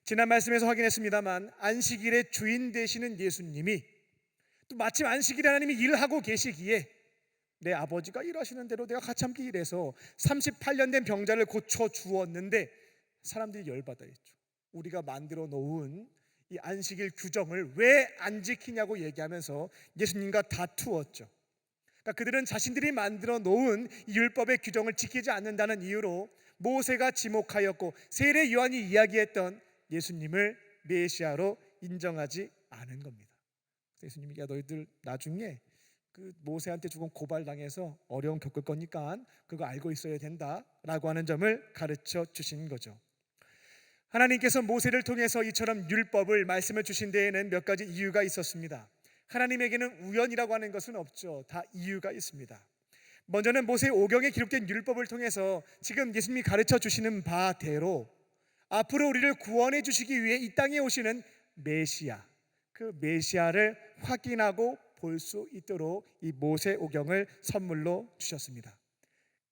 지난 말씀에서 확인했습니다만 안식일의 주인 되시는 예수님이 또 마침 안식일에 하나님이 일하고 계시기에 내 아버지가 일하시는 대로 내가 같이 함께 일해서 38년 된 병자를 고쳐 주었는데 사람들이 열받아 했죠. 우리가 만들어 놓은 이 안식일 규정을 왜 안 지키냐고 얘기하면서 예수님과 다투었죠. 그러니까 그들은 자신들이 만들어 놓은 율법의 규정을 지키지 않는다는 이유로 모세가 지목하였고 세례 요한이 이야기했던 예수님을 메시아로 인정하지 않은 겁니다. 예수님이 야 너희들 나중에 그 모세한테 조금 고발당해서 어려움 겪을 거니까 그거 알고 있어야 된다라고 하는 점을 가르쳐 주신 거죠. 하나님께서 모세를 통해서 이처럼 율법을 말씀을 주신 데에는 몇 가지 이유가 있었습니다. 하나님에게는 우연이라고 하는 것은 없죠. 다 이유가 있습니다. 먼저는 모세오경에 기록된 율법을 통해서 지금 예수님이 가르쳐 주시는 바대로 앞으로 우리를 구원해 주시기 위해 이 땅에 오시는 메시아, 그 메시아를 확인하고 볼 수 있도록 이 모세오경을 선물로 주셨습니다.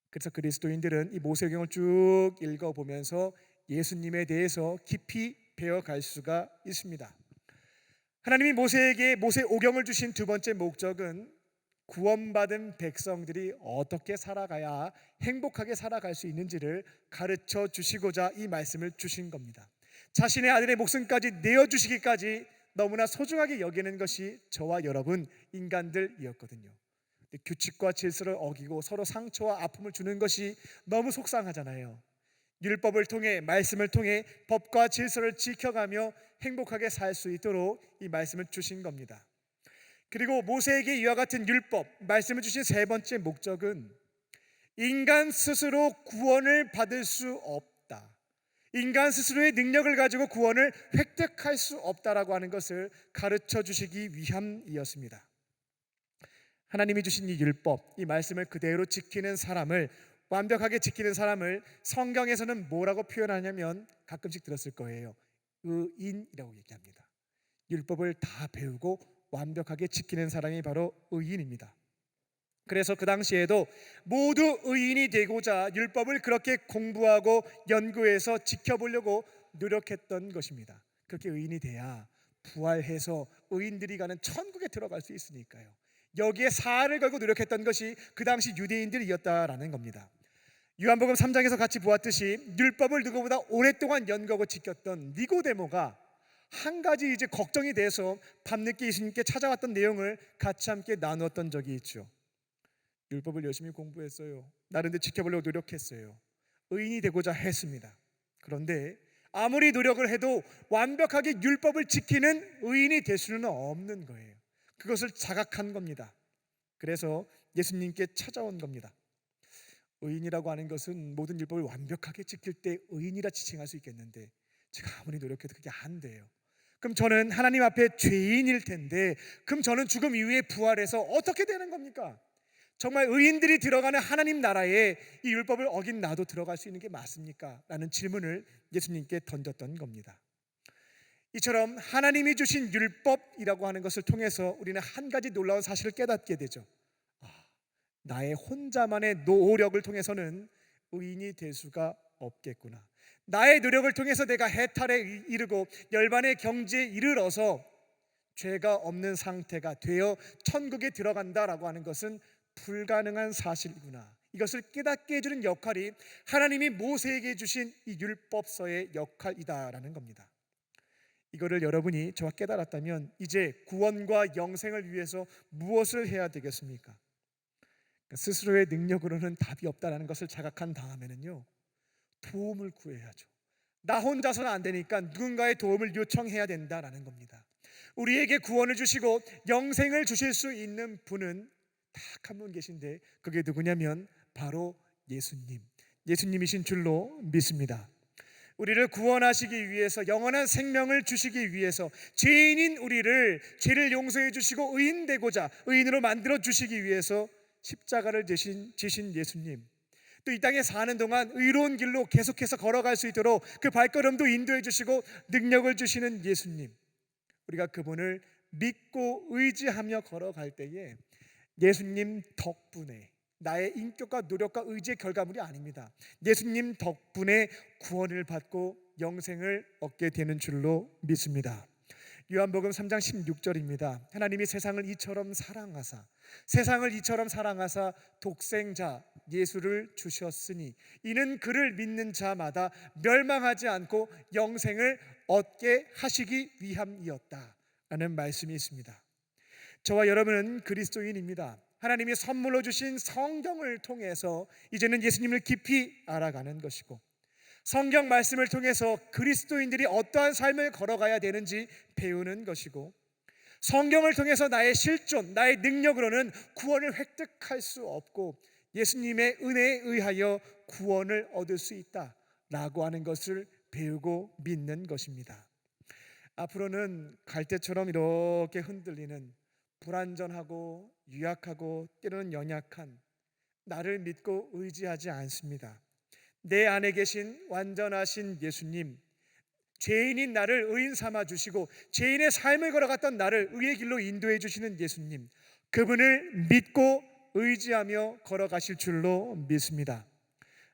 그래서 그리스도인들은 이 모세오경을 쭉 읽어보면서 예수님에 대해서 깊이 배워갈 수가 있습니다. 하나님이 모세에게 모세오경을 주신 두 번째 목적은 구원받은 백성들이 어떻게 살아가야 행복하게 살아갈 수 있는지를 가르쳐 주시고자 이 말씀을 주신 겁니다. 자신의 아들의 목숨까지 내어주시기까지 너무나 소중하게 여기는 것이 저와 여러분 인간들이었거든요. 규칙과 질서를 어기고 서로 상처와 아픔을 주는 것이 너무 속상하잖아요. 율법을 통해, 말씀을 통해 법과 질서를 지켜가며 행복하게 살 수 있도록 이 말씀을 주신 겁니다. 그리고 모세에게 이와 같은 율법, 말씀을 주신 세 번째 목적은 인간 스스로 구원을 받을 수 없다, 인간 스스로의 능력을 가지고 구원을 획득할 수 없다라고 하는 것을 가르쳐 주시기 위함이었습니다. 하나님이 주신 이 율법, 이 말씀을 그대로 지키는 사람을, 완벽하게 지키는 사람을 성경에서는 뭐라고 표현하냐면 가끔씩 들었을 거예요. 의인이라고 얘기합니다. 율법을 다 배우고 완벽하게 지키는 사람이 바로 의인입니다. 그래서 그 당시에도 모두 의인이 되고자 율법을 그렇게 공부하고 연구해서 지켜보려고 노력했던 것입니다. 그렇게 의인이 돼야 부활해서 의인들이 가는 천국에 들어갈 수 있으니까요. 여기에 사활을 걸고 노력했던 것이 그 당시 유대인들이었다라는 겁니다. 요한복음 3장에서 같이 보았듯이 율법을 누구보다 오랫동안 연구하고 지켰던 니고데모가 한 가지 이제 걱정이 돼서 밤늦게 예수님께 찾아왔던 내용을 같이 함께 나누었던 적이 있죠. 율법을 열심히 공부했어요. 나름대로 지켜보려고 노력했어요. 의인이 되고자 했습니다. 그런데 아무리 노력을 해도 완벽하게 율법을 지키는 의인이 될 수는 없는 거예요. 그것을 자각한 겁니다. 그래서 예수님께 찾아온 겁니다. 의인이라고 하는 것은 모든 율법을 완벽하게 지킬 때 의인이라 지칭할 수 있겠는데 제가 아무리 노력해도 그게 안 돼요. 그럼 저는 하나님 앞에 죄인일 텐데 그럼 저는 죽음 이후에 부활해서 어떻게 되는 겁니까? 정말 의인들이 들어가는 하나님 나라에 이 율법을 어긴 나도 들어갈 수 있는 게 맞습니까? 라는 질문을 예수님께 던졌던 겁니다. 이처럼 하나님이 주신 율법이라고 하는 것을 통해서 우리는 한 가지 놀라운 사실을 깨닫게 되죠. 나의 혼자만의 노력을 통해서는 의인이 될 수가 없겠구나. 나의 노력을 통해서 내가 해탈에 이르고 열반의 경지에 이르러서 죄가 없는 상태가 되어 천국에 들어간다라고 하는 것은 불가능한 사실이구나. 이것을 깨닫게 해주는 역할이 하나님이 모세에게 주신 이 율법서의 역할이다라는 겁니다. 이거를 여러분이 저와 깨달았다면 이제 구원과 영생을 위해서 무엇을 해야 되겠습니까? 스스로의 능력으로는 답이 없다는 것을 자각한 다음에는요, 도움을 구해야죠. 나 혼자서는 안 되니까 누군가의 도움을 요청해야 된다라는 겁니다. 우리에게 구원을 주시고 영생을 주실 수 있는 분은 딱 한 분 계신데 그게 누구냐면 바로 예수님, 예수님이신 줄로 믿습니다. 우리를 구원하시기 위해서, 영원한 생명을 주시기 위해서, 죄인인 우리를 죄를 용서해 주시고 의인 되고자, 의인으로 만들어 주시기 위해서 십자가를 지신 예수님, 또 이 땅에 사는 동안 의로운 길로 계속해서 걸어갈 수 있도록 그 발걸음도 인도해 주시고 능력을 주시는 예수님, 우리가 그분을 믿고 의지하며 걸어갈 때에 예수님 덕분에, 나의 인격과 노력과 의지의 결과물이 아닙니다. 예수님 덕분에 구원을 받고 영생을 얻게 되는 줄로 믿습니다. 요한복음 3장 16절입니다. 하나님이 세상을 이처럼 사랑하사 독생자 예수를 주셨으니 이는 그를 믿는 자마다 멸망하지 않고 영생을 얻게 하시기 위함이었다 라는 말씀이 있습니다. 저와 여러분은 그리스도인입니다. 하나님이 선물로 주신 성경을 통해서 이제는 예수님을 깊이 알아가는 것이고, 성경 말씀을 통해서 그리스도인들이 어떠한 삶을 걸어가야 되는지 배우는 것이고, 성경을 통해서 나의 실존, 나의 능력으로는 구원을 획득할 수 없고 예수님의 은혜에 의하여 구원을 얻을 수 있다라고 하는 것을 배우고 믿는 것입니다. 앞으로는 갈대처럼 이렇게 흔들리는 불완전하고 유약하고 때로는 연약한 나를 믿고 의지하지 않습니다. 내 안에 계신 완전하신 예수님, 죄인인 나를 의인 삼아 주시고 죄인의 삶을 걸어갔던 나를 의의 길로 인도해 주시는 예수님, 그분을 믿고 의지하며 걸어가실 줄로 믿습니다.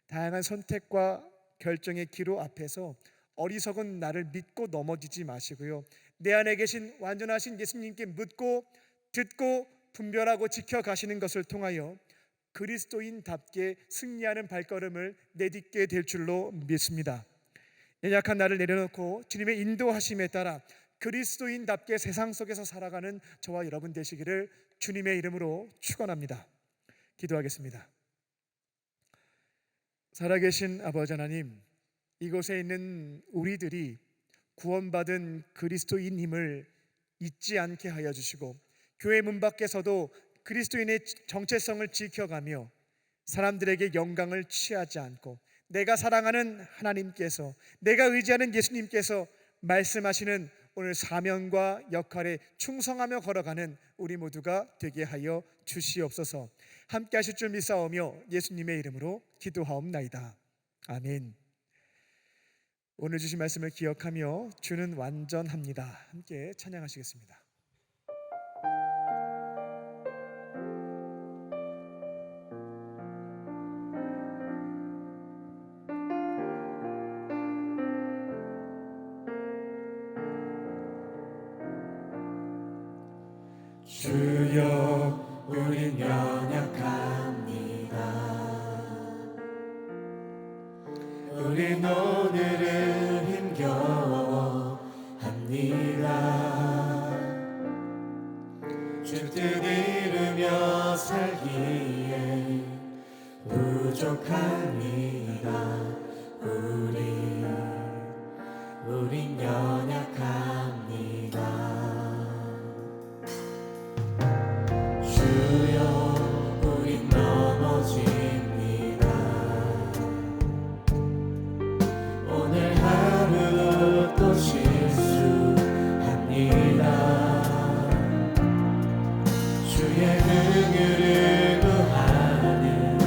다양한 선택과 결정의 기로 앞에서 어리석은 나를 믿고 넘어지지 마시고요, 내 안에 계신 완전하신 예수님께 묻고 듣고 분별하고 지켜가시는 것을 통하여 그리스도인답게 승리하는 발걸음을 내딛게 될 줄로 믿습니다. 연약한 나를 내려놓고 주님의 인도하심에 따라 그리스도인답게 세상 속에서 살아가는 저와 여러분 되시기를 주님의 이름으로 축원합니다. 기도하겠습니다. 살아계신 아버지 하나님, 이곳에 있는 우리들이 구원받은 그리스도인임을 잊지 않게 하여 주시고, 교회 문 밖에서도 그리스도인의 정체성을 지켜가며 사람들에게 영광을 취하지 않고 내가 사랑하는 하나님께서, 내가 의지하는 예수님께서 말씀하시는 오늘 사명과 역할에 충성하며 걸어가는 우리 모두가 되게 하여 주시옵소서. 함께 하실 줄 믿사오며 예수님의 이름으로 기도하옵나이다. 아멘. 오늘 주신 말씀을 기억하며 주는 완전합니다. 함께 찬양하시겠습니다. 주여 우린 연약합니다. 우린 오늘을 힘겨워합니다. 주 뜻 이루며 살기에 부족합니다. 우린 연약합니다. 주여 우린 넘어집니다. 오늘 하루도 또 실수합니다. 주의 긍휼을 구하는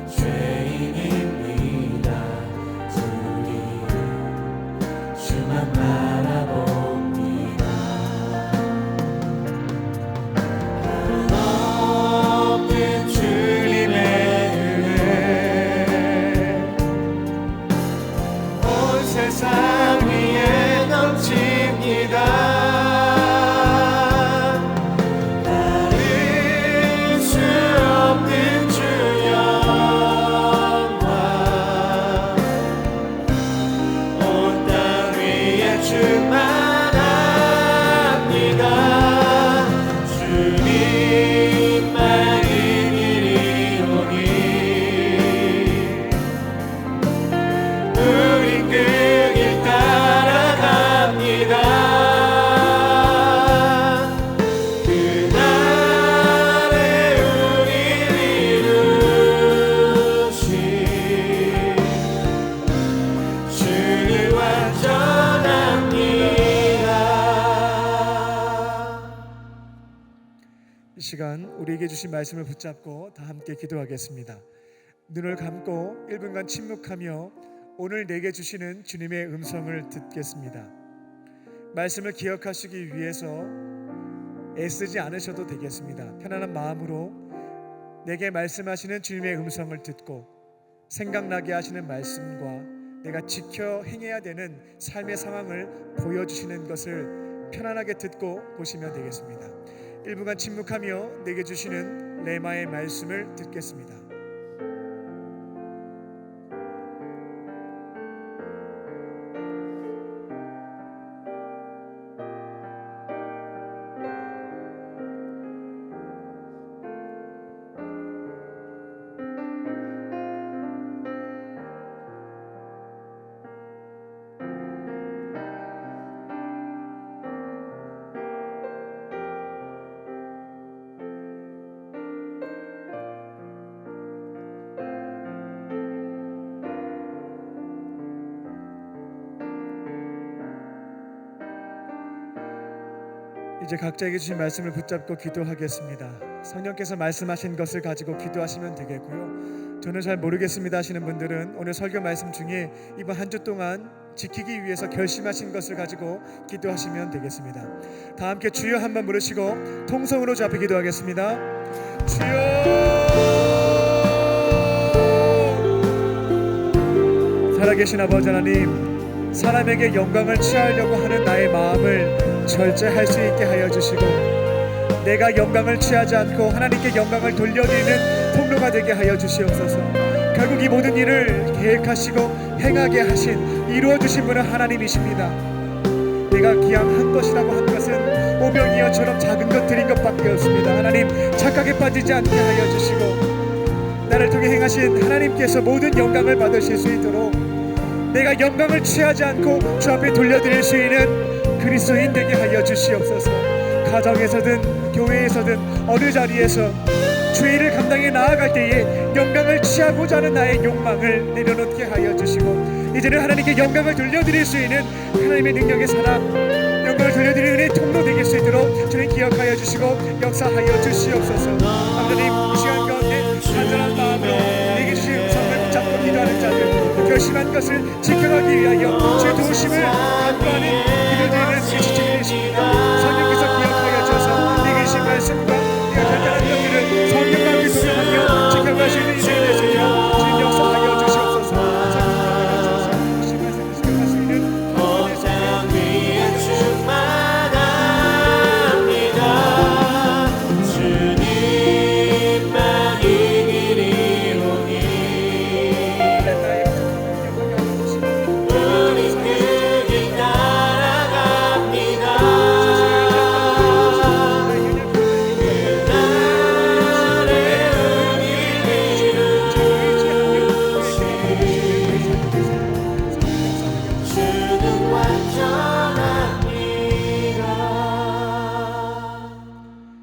죄인입니다. 우리 주만 바라봅니다. 높은 주님의 은혜 온 세상 위에 넘칩니다. 다를 수 없는 주 영광 온 땅 위에 충만합니다. 주님만이 이리오니 우린 그 길 따라갑니다. 그날에 우릴 이루신 주는 완전합니다. 이 시간 우리에게 주신 말씀을 붙잡고 다 함께 기도하겠습니다. 눈을 감고 1분간 침묵하며 오늘 내게 주시는 주님의 음성을 듣겠습니다. 말씀을 기억하시기 위해서 애쓰지 않으셔도 되겠습니다. 편안한 마음으로 내게 말씀하시는 주님의 음성을 듣고 생각나게 하시는 말씀과 내가 지켜 행해야 되는 삶의 상황을 보여주시는 것을 편안하게 듣고 보시면 되겠습니다. 1분간 침묵하며 내게 주시는 레마의 말씀을 듣겠습니다. 이제 각자에게 주신 말씀을 붙잡고 기도하겠습니다. 성령께서 말씀하신 것을 가지고 기도하시면 되겠고요. 저는 잘 모르겠습니다 하시는 분들은 오늘 설교 말씀 중에 이번 한 주 동안 지키기 위해서 결심하신 것을 가지고 기도하시면 되겠습니다. 다 함께 주여 한번 부르시고 통성으로 주 앞에 기도하겠습니다. 주여, 살아계신 아버지 하나님, 사람에게 영광을 취하려고 하는 나의 마음을 절제할 수 있게 하여 주시고, 내가 영광을 취하지 않고 하나님께 영광을 돌려드리는 통로가 되게 하여 주시옵소서. 결국 이 모든 일을 계획하시고 행하게 하신, 이루어 주신 분은 하나님이십니다. 내가 기왕 한 것이라고 한 것은 오병이어처럼 작은 것 드린 것밖에 없습니다. 하나님, 착각에 빠지지 않게 하여 주시고 나를 통해 행하신 하나님께서 모든 영광을 받으실 수 있도록 내가 영광을 취하지 않고 주 앞에 돌려드릴 수 있는 그리스도인 되게 하여 주시옵소서. 가정에서든 교회에서든 어느 자리에서 주의 일을 감당해 향해 나아갈 때에 영광을 취하고자 하는 나의 욕망을 내려놓게 하여 주시고 이제는 하나님께 영광을 돌려드릴 수 있는 하나님의 능력의 사람, 영광을 돌려드리는 은혜의 통로 되길 수 있도록 주님 기억하여 주시고 역사하여 주시옵소서. 하나님 이 시간 가운데 간절한 마음으로 내게 주신 성을 붙잡고 기도하는 자들, 결심한 것을 지켜가기 위하여 주의 도우심을 간구하는 기도드리는 지체들이 되십니다. 성령께서 기억하여 주셔서 내게 주신 말씀과 내가 결단한 것들을 성령과 함께 동행하며 지켜갈 수 있는 인생이 될 수 있도록 주님 역사하여 주시옵소서. 성령과 주셔서 주신 말씀을 지켜갈 수 있는 땅 위에 충만합니다. 주님만 이기리오니 우리 그길 따라갑니다. 주는 완전합니다.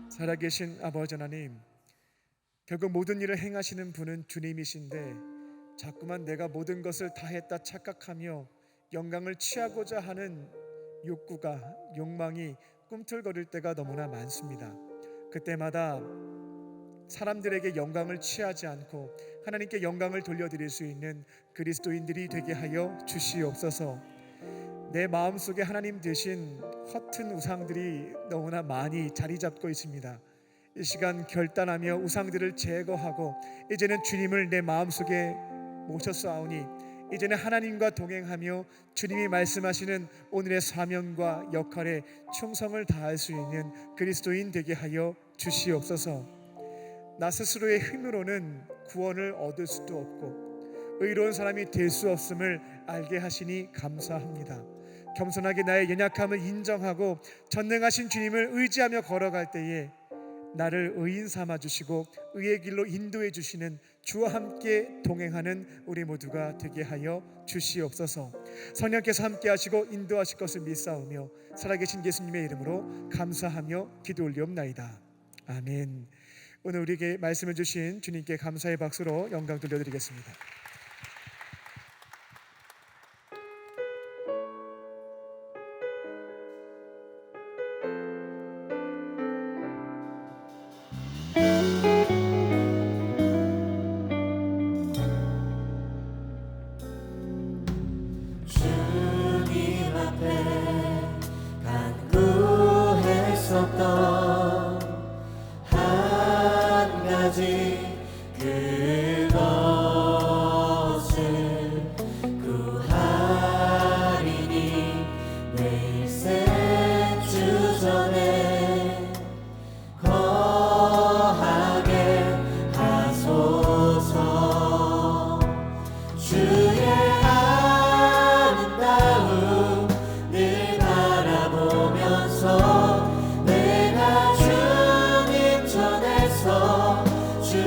살아계신 아버지 하나님, 결국 모든 일을 행하시는 분은 주님이신데 자꾸만 내가 모든 것을 다 했다 착각하며 영광을 취하고자 하는 욕구가, 욕망이 꿈틀거릴 때가 너무나 많습니다. 그때마다 사람들에게 영광을 취하지 않고 하나님께 영광을 돌려드릴 수 있는 그리스도인들이 되게 하여 주시옵소서. 내 마음속에 하나님 대신 허튼 우상들이 너무나 많이 자리 잡고 있습니다. 이 시간 결단하며 우상들을 제거하고 이제는 주님을 내 마음속에 모셨사오니 이제는 하나님과 동행하며 주님이 말씀하시는 오늘의 사명과 역할에 충성을 다할 수 있는 그리스도인 되게 하여 주시옵소서. 나 스스로의 힘으로는 구원을 얻을 수도 없고 의로운 사람이 될 수 없음을 알게 하시니 감사합니다. 겸손하게 나의 연약함을 인정하고 전능하신 주님을 의지하며 걸어갈 때에 나를 의인 삼아 주시고 의의 길로 인도해 주시는 주와 함께 동행하는 우리 모두가 되게 하여 주시옵소서. 성령께서 함께 하시고 인도하실 것을 믿사오며 살아계신 예수님의 이름으로 감사하며 기도 올리옵나이다. 아멘. 오늘 우리에게 말씀을 주신 주님께 감사의 박수로 영광 돌려드리겠습니다. 주님 앞에 간구했었던 한 가지 그것을 구하리니 내일새 주전에 거하게 하소서. 주의 아름다움 늘 바라보면서 내가 주님 전에서 주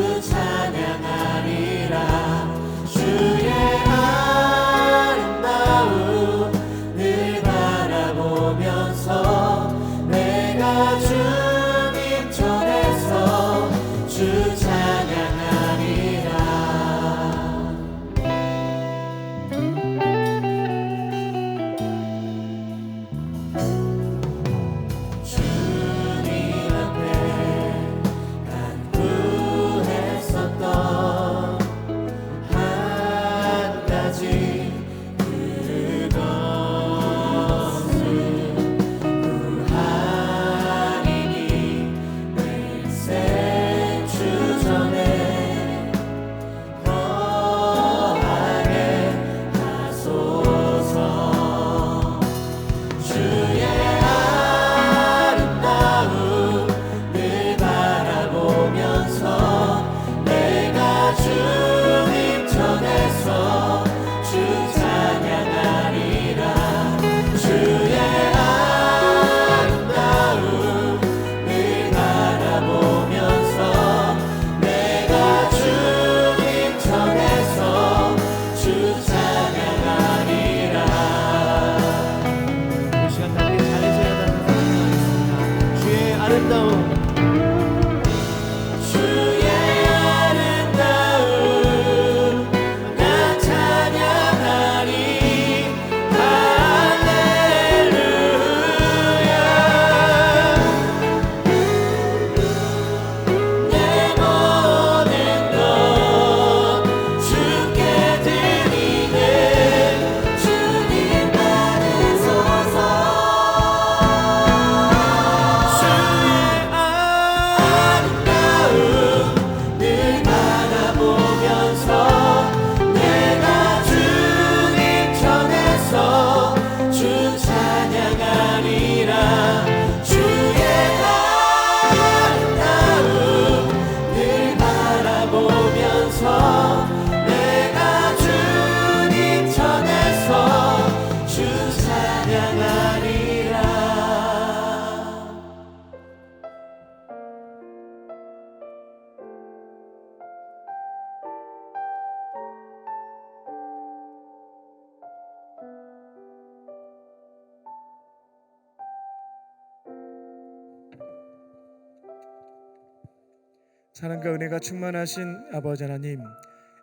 사랑과 은혜가 충만하신 아버지 하나님,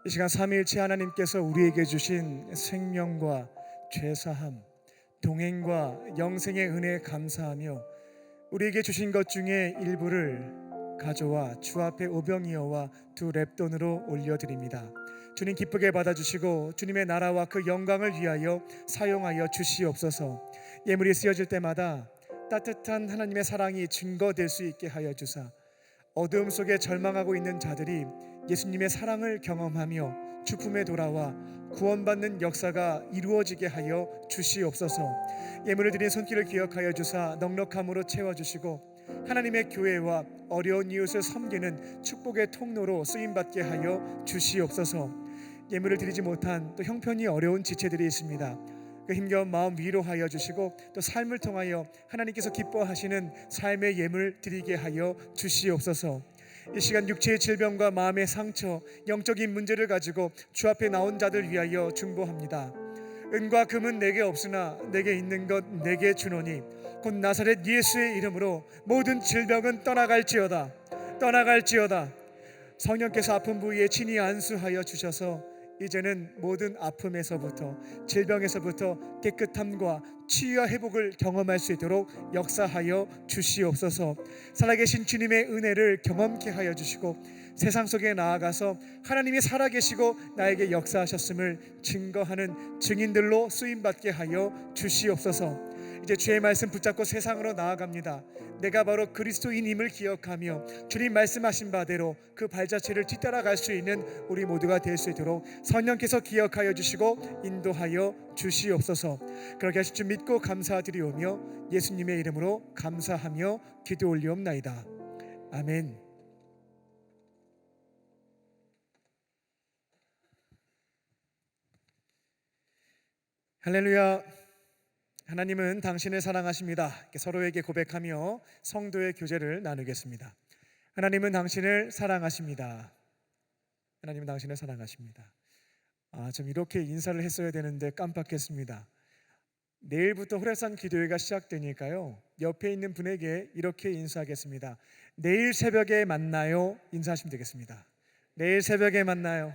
이 시간 삼위일체 하나님께서 우리에게 주신 생명과 죄사함, 동행과 영생의 은혜에 감사하며 우리에게 주신 것 중에 일부를 가져와 주 앞에 오병이어와 두 랩돈으로 올려드립니다. 주님 기쁘게 받아주시고 주님의 나라와 그 영광을 위하여 사용하여 주시옵소서. 예물이 쓰여질 때마다 따뜻한 하나님의 사랑이 증거될 수 있게 하여 주사 어두움 속에 절망하고 있는 자들이 예수님의 사랑을 경험하며 주품에 돌아와 구원받는 역사가 이루어지게 하여 주시옵소서. 예물을 드린 손길을 기억하여 주사 넉넉함으로 채워주시고 하나님의 교회와 어려운 이웃을 섬기는 축복의 통로로 쓰임받게 하여 주시옵소서. 예물을 드리지 못한 또 형편이 어려운 지체들이 있습니다. 그 힘겨운 마음 위로하여 주시고 또 삶을 통하여 하나님께서 기뻐하시는 삶의 예물 드리게 하여 주시옵소서. 이 시간 육체의 질병과 마음의 상처, 영적인 문제를 가지고 주 앞에 나온 자들 위하여 중보합니다. 은과 금은 내게 없으나 내게 있는 것 내게 주노니 곧 나사렛 예수의 이름으로 모든 질병은 떠나갈지어다. 떠나갈지어다. 성령께서 아픈 부위에 친히 안수하여 주셔서 이제는 모든 아픔에서부터 질병에서부터 깨끗함과 치유와 회복을 경험할 수 있도록 역사하여 주시옵소서. 살아계신 주님의 은혜를 경험케 하여 주시고 세상 속에 나아가서 하나님이 살아계시고 나에게 역사하셨음을 증거하는 증인들로 쓰임받게 하여 주시옵소서. 이제 주의 말씀 붙잡고 세상으로 나아갑니다. 내가 바로 그리스도인임을 기억하며 주님 말씀하신 바대로 그 발자취를 뒤따라갈 수 있는 우리 모두가 될 수 있도록 성령께서 기억하여 주시고 인도하여 주시옵소서. 그렇게 하실 줄 믿고 감사드리오며 예수님의 이름으로 감사하며 기도 올리옵나이다. 아멘. 할렐루야. 하나님은 당신을 사랑하십니다. 서로에게 고백하며 성도의 교제를 나누겠습니다. 하나님은 당신을 사랑하십니다. 하나님은 당신을 사랑하십니다. 좀 이렇게 인사를 했어야 되는데 깜빡했습니다. 내일부터 호래산 기도회가 시작되니까요, 옆에 있는 분에게 이렇게 인사하겠습니다. 내일 새벽에 만나요. 인사하시면 되겠습니다. 내일 새벽에 만나요.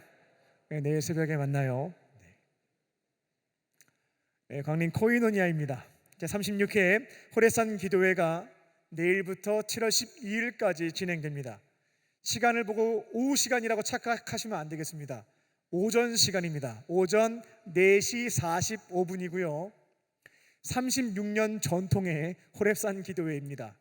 네, 내일 새벽에 만나요. 광림 코이노니아입니다. 36회 호래산 기도회가 내일부터 7월 12일까지 진행됩니다. 시간을 보고 오후 시간이라고 착각하시면 안 되겠습니다. 오전 시간입니다. 오전 4시 45분이고요 36년 전통의 호랩산 기도회입니다.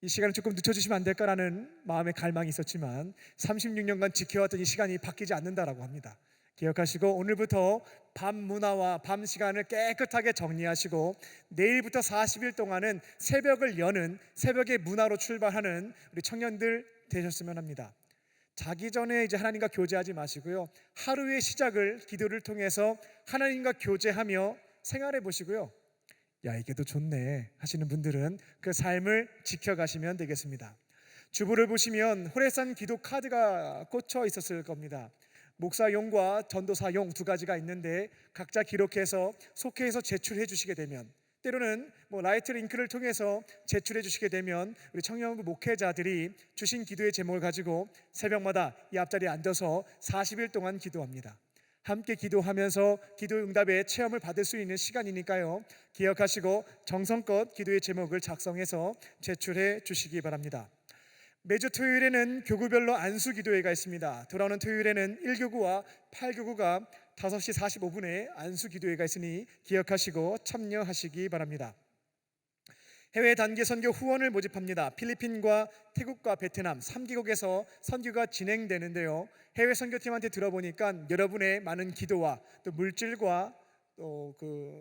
이 시간을 조금 늦춰주시면 안 될까라는 마음의 갈망이 있었지만 36년간 지켜왔던 이 시간이 바뀌지 않는다라고 합니다. 기억하시고 오늘부터 밤 문화와 밤 시간을 깨끗하게 정리하시고 내일부터 40일 동안은 새벽을 여는 새벽의 문화로 출발하는 우리 청년들 되셨으면 합니다. 자기 전에 이제 하나님과 교제하지 마시고요, 하루의 시작을 기도를 통해서 하나님과 교제하며 생활해 보시고요, 야 이게 더 좋네 하시는 분들은 그 삶을 지켜가시면 되겠습니다. 주보를 보시면 호래산 기도 카드가 꽂혀 있었을 겁니다. 목사용과 전도사용 두 가지가 있는데 각자 기록해서 속해서 제출해 주시게 되면, 때로는 라이트 링크를 통해서 제출해 주시게 되면 우리 청년부 목회자들이 주신 기도의 제목을 가지고 새벽마다 이 앞자리에 앉아서 40일 동안 기도합니다. 함께 기도하면서 기도 응답의 체험을 받을 수 있는 시간이니까요, 기억하시고 정성껏 기도의 제목을 작성해서 제출해 주시기 바랍니다. 매주 토요일에는 교구별로 안수 기도회가 있습니다. 돌아오는 토요일에는 1교구와 8교구가 5시 45분에 안수 기도회가 있으니 기억하시고 참여하시기 바랍니다. 해외 단기 선교 후원을 모집합니다. 필리핀과 태국과 베트남 3개국에서 선교가 진행되는데요, 해외 선교팀한테 들어보니까 여러분의 많은 기도와 또 물질과 또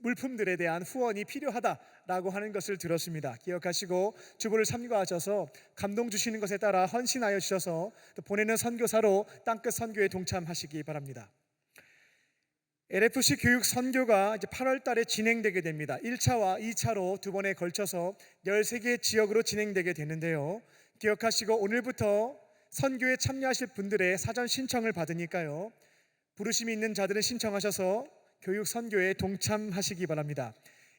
물품들에 대한 후원이 필요하다라고 하는 것을 들었습니다. 기억하시고 주보를 참고하셔서 감동 주시는 것에 따라 헌신하여 주셔서 또 보내는 선교사로 땅끝 선교에 동참하시기 바랍니다. LFC 교육 선교가 이제 8월 달에 진행되게 됩니다. 1차와 2차로 두 번에 걸쳐서 13개 지역으로 진행되게 되는데요, 기억하시고 오늘부터 선교에 참여하실 분들의 사전 신청을 받으니까요, 부르심이 있는 자들은 신청하셔서 교육 선교에 동참하시기 바랍니다.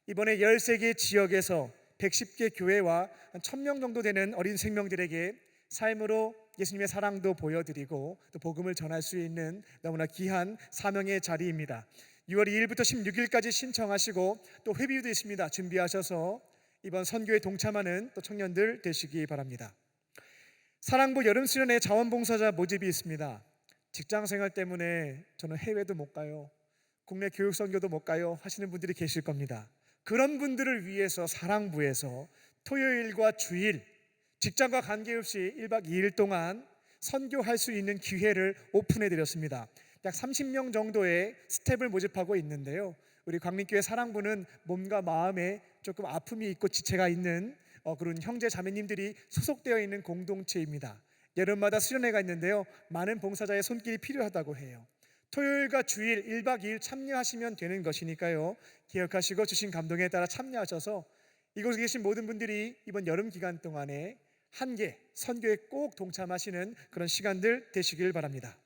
이번에 13개 지역에서 110개 교회와 1000명 정도 되는 어린 생명들에게 삶으로 예수님의 사랑도 보여드리고 또 복음을 전할 수 있는 너무나 귀한 사명의 자리입니다. 6월 2일부터 16일까지 신청하시고 또 회비도 있습니다. 준비하셔서 이번 선교에 동참하는 또 청년들 되시기 바랍니다. 사랑부 여름 수련회 자원봉사자 모집이 있습니다. 직장생활 때문에 저는 해외도 못 가요, 국내 교육 선교도 못 가요 하시는 분들이 계실 겁니다. 그런 분들을 위해서 사랑부에서 토요일과 주일 직장과 관계없이 1박 2일 동안 선교할 수 있는 기회를 오픈해 드렸습니다. 약 30명 정도의 스텝을 모집하고 있는데요, 우리 광림교회 사랑부는 몸과 마음에 조금 아픔이 있고 지체가 있는 그런 형제 자매님들이 소속되어 있는 공동체입니다. 여름마다 수련회가 있는데요, 많은 봉사자의 손길이 필요하다고 해요. 토요일과 주일 1박 2일 참여하시면 되는 것이니까요, 기억하시고 주신 감동에 따라 참여하셔서 이곳에 계신 모든 분들이 이번 여름 기간 동안에 한계 선교에 꼭 동참하시는 그런 시간들 되시길 바랍니다.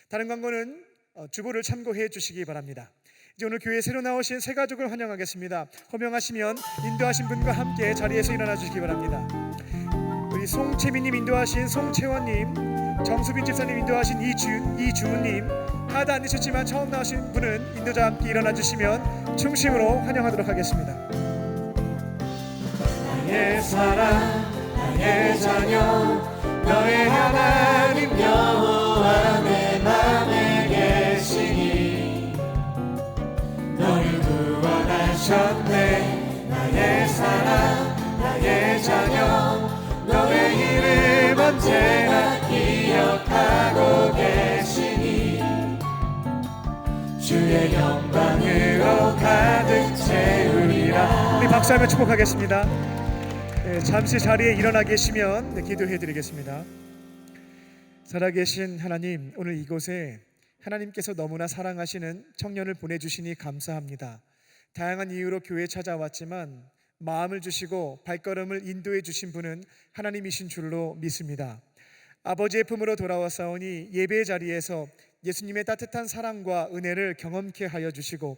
다른 광고는 주보를 참고해 주시기 바랍니다. 이제 오늘 교회에 새로 나오신 새 가족을 환영하겠습니다. 호명하시면 인도하신 분과 함께 자리에서 일어나 주시기 바랍니다. 우리 송채민님 인도하신 송채원님, 정수빈 집사님 인도하신 이주은님, 하나도 안 되셨지만 처음 나오신 분은 인도자와 함께 일어나 주시면 중심으로 환영하도록 하겠습니다. 나의 사랑 나의 자녀 너의 하나님 여호와 내 맘에 계시니 너를 구원하셨네. 나의 사랑 나의 자녀 너의 이름 언제나 기억하고 계시니 주의 영광으로 가득 채우리라. 우리 박수하며 축복하겠습니다. 잠시 자리에 일어나 계시면 기도해 드리겠습니다. 살아계신 하나님, 오늘 이곳에 하나님께서 너무나 사랑하시는 청년을 보내주시니 감사합니다. 다양한 이유로 교회에 찾아왔지만 마음을 주시고 발걸음을 인도해 주신 분은 하나님이신 줄로 믿습니다. 아버지의 품으로 돌아왔사오니 예배의 자리에서 예수님의 따뜻한 사랑과 은혜를 경험케 하여 주시고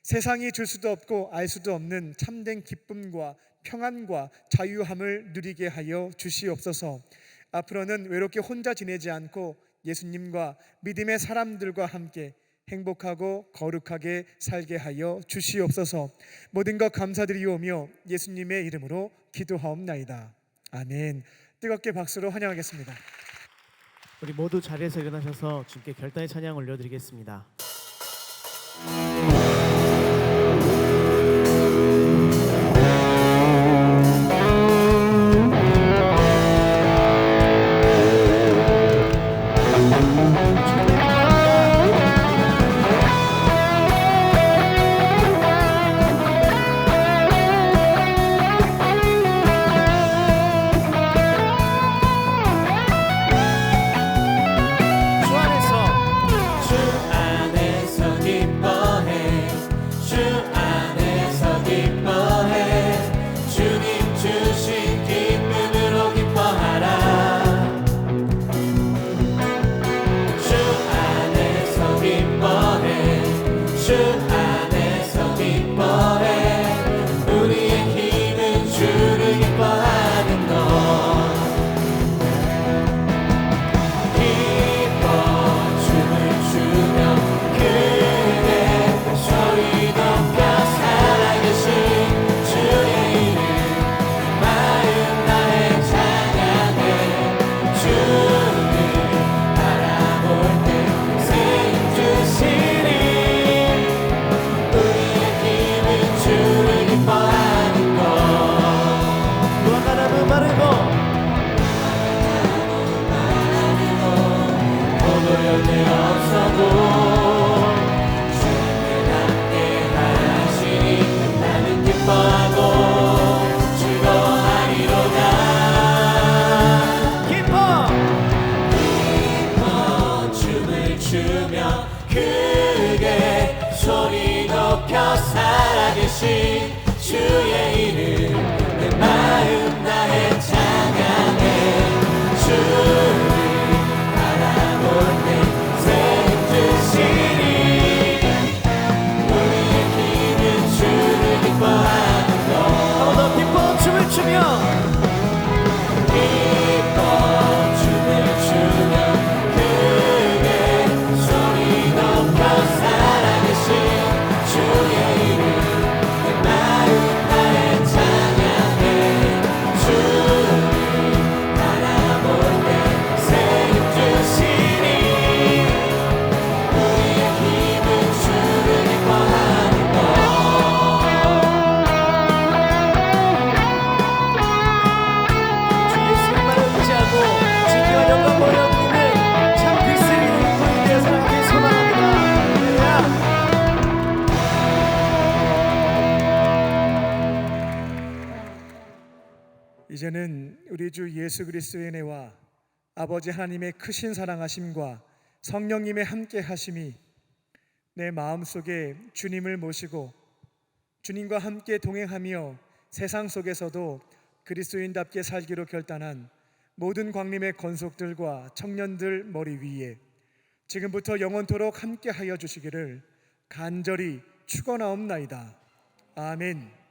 세상이 줄 수도 없고 알 수도 없는 참된 기쁨과 평안과 자유함을 누리게 하여 주시옵소서. 앞으로는 외롭게 혼자 지내지 않고 예수님과 믿음의 사람들과 함께 행복하고 거룩하게 살게 하여 주시옵소서. 모든 것 감사드리오며 예수님의 이름으로 기도하옵나이다. 아멘. 뜨겁게 박수로 환영하겠습니다. 우리 모두 자리에서 일어나셔서 주님께 결단의 찬양 올려드리겠습니다. 주의 이름 내 마음 나의 찬양해 주를 바라볼 때 새 주시니 우리의 힘은 주를 기뻐하는 것 한번 더 기뻐 춤을 추며 기뻐 춤을 추며 우리 주 예수 그리스도의 은혜와 아버지 하나님의 크신 사랑하심과 성령님의 함께 하심이 내 마음속에 주님을 모시고 주님과 함께 동행하며 세상 속에서도 그리스도인답게 살기로 결단한 모든 광림의 권속들과 청년들 머리 위에 지금부터 영원토록 함께 하여 주시기를 간절히 축원하옵나이다. 아멘.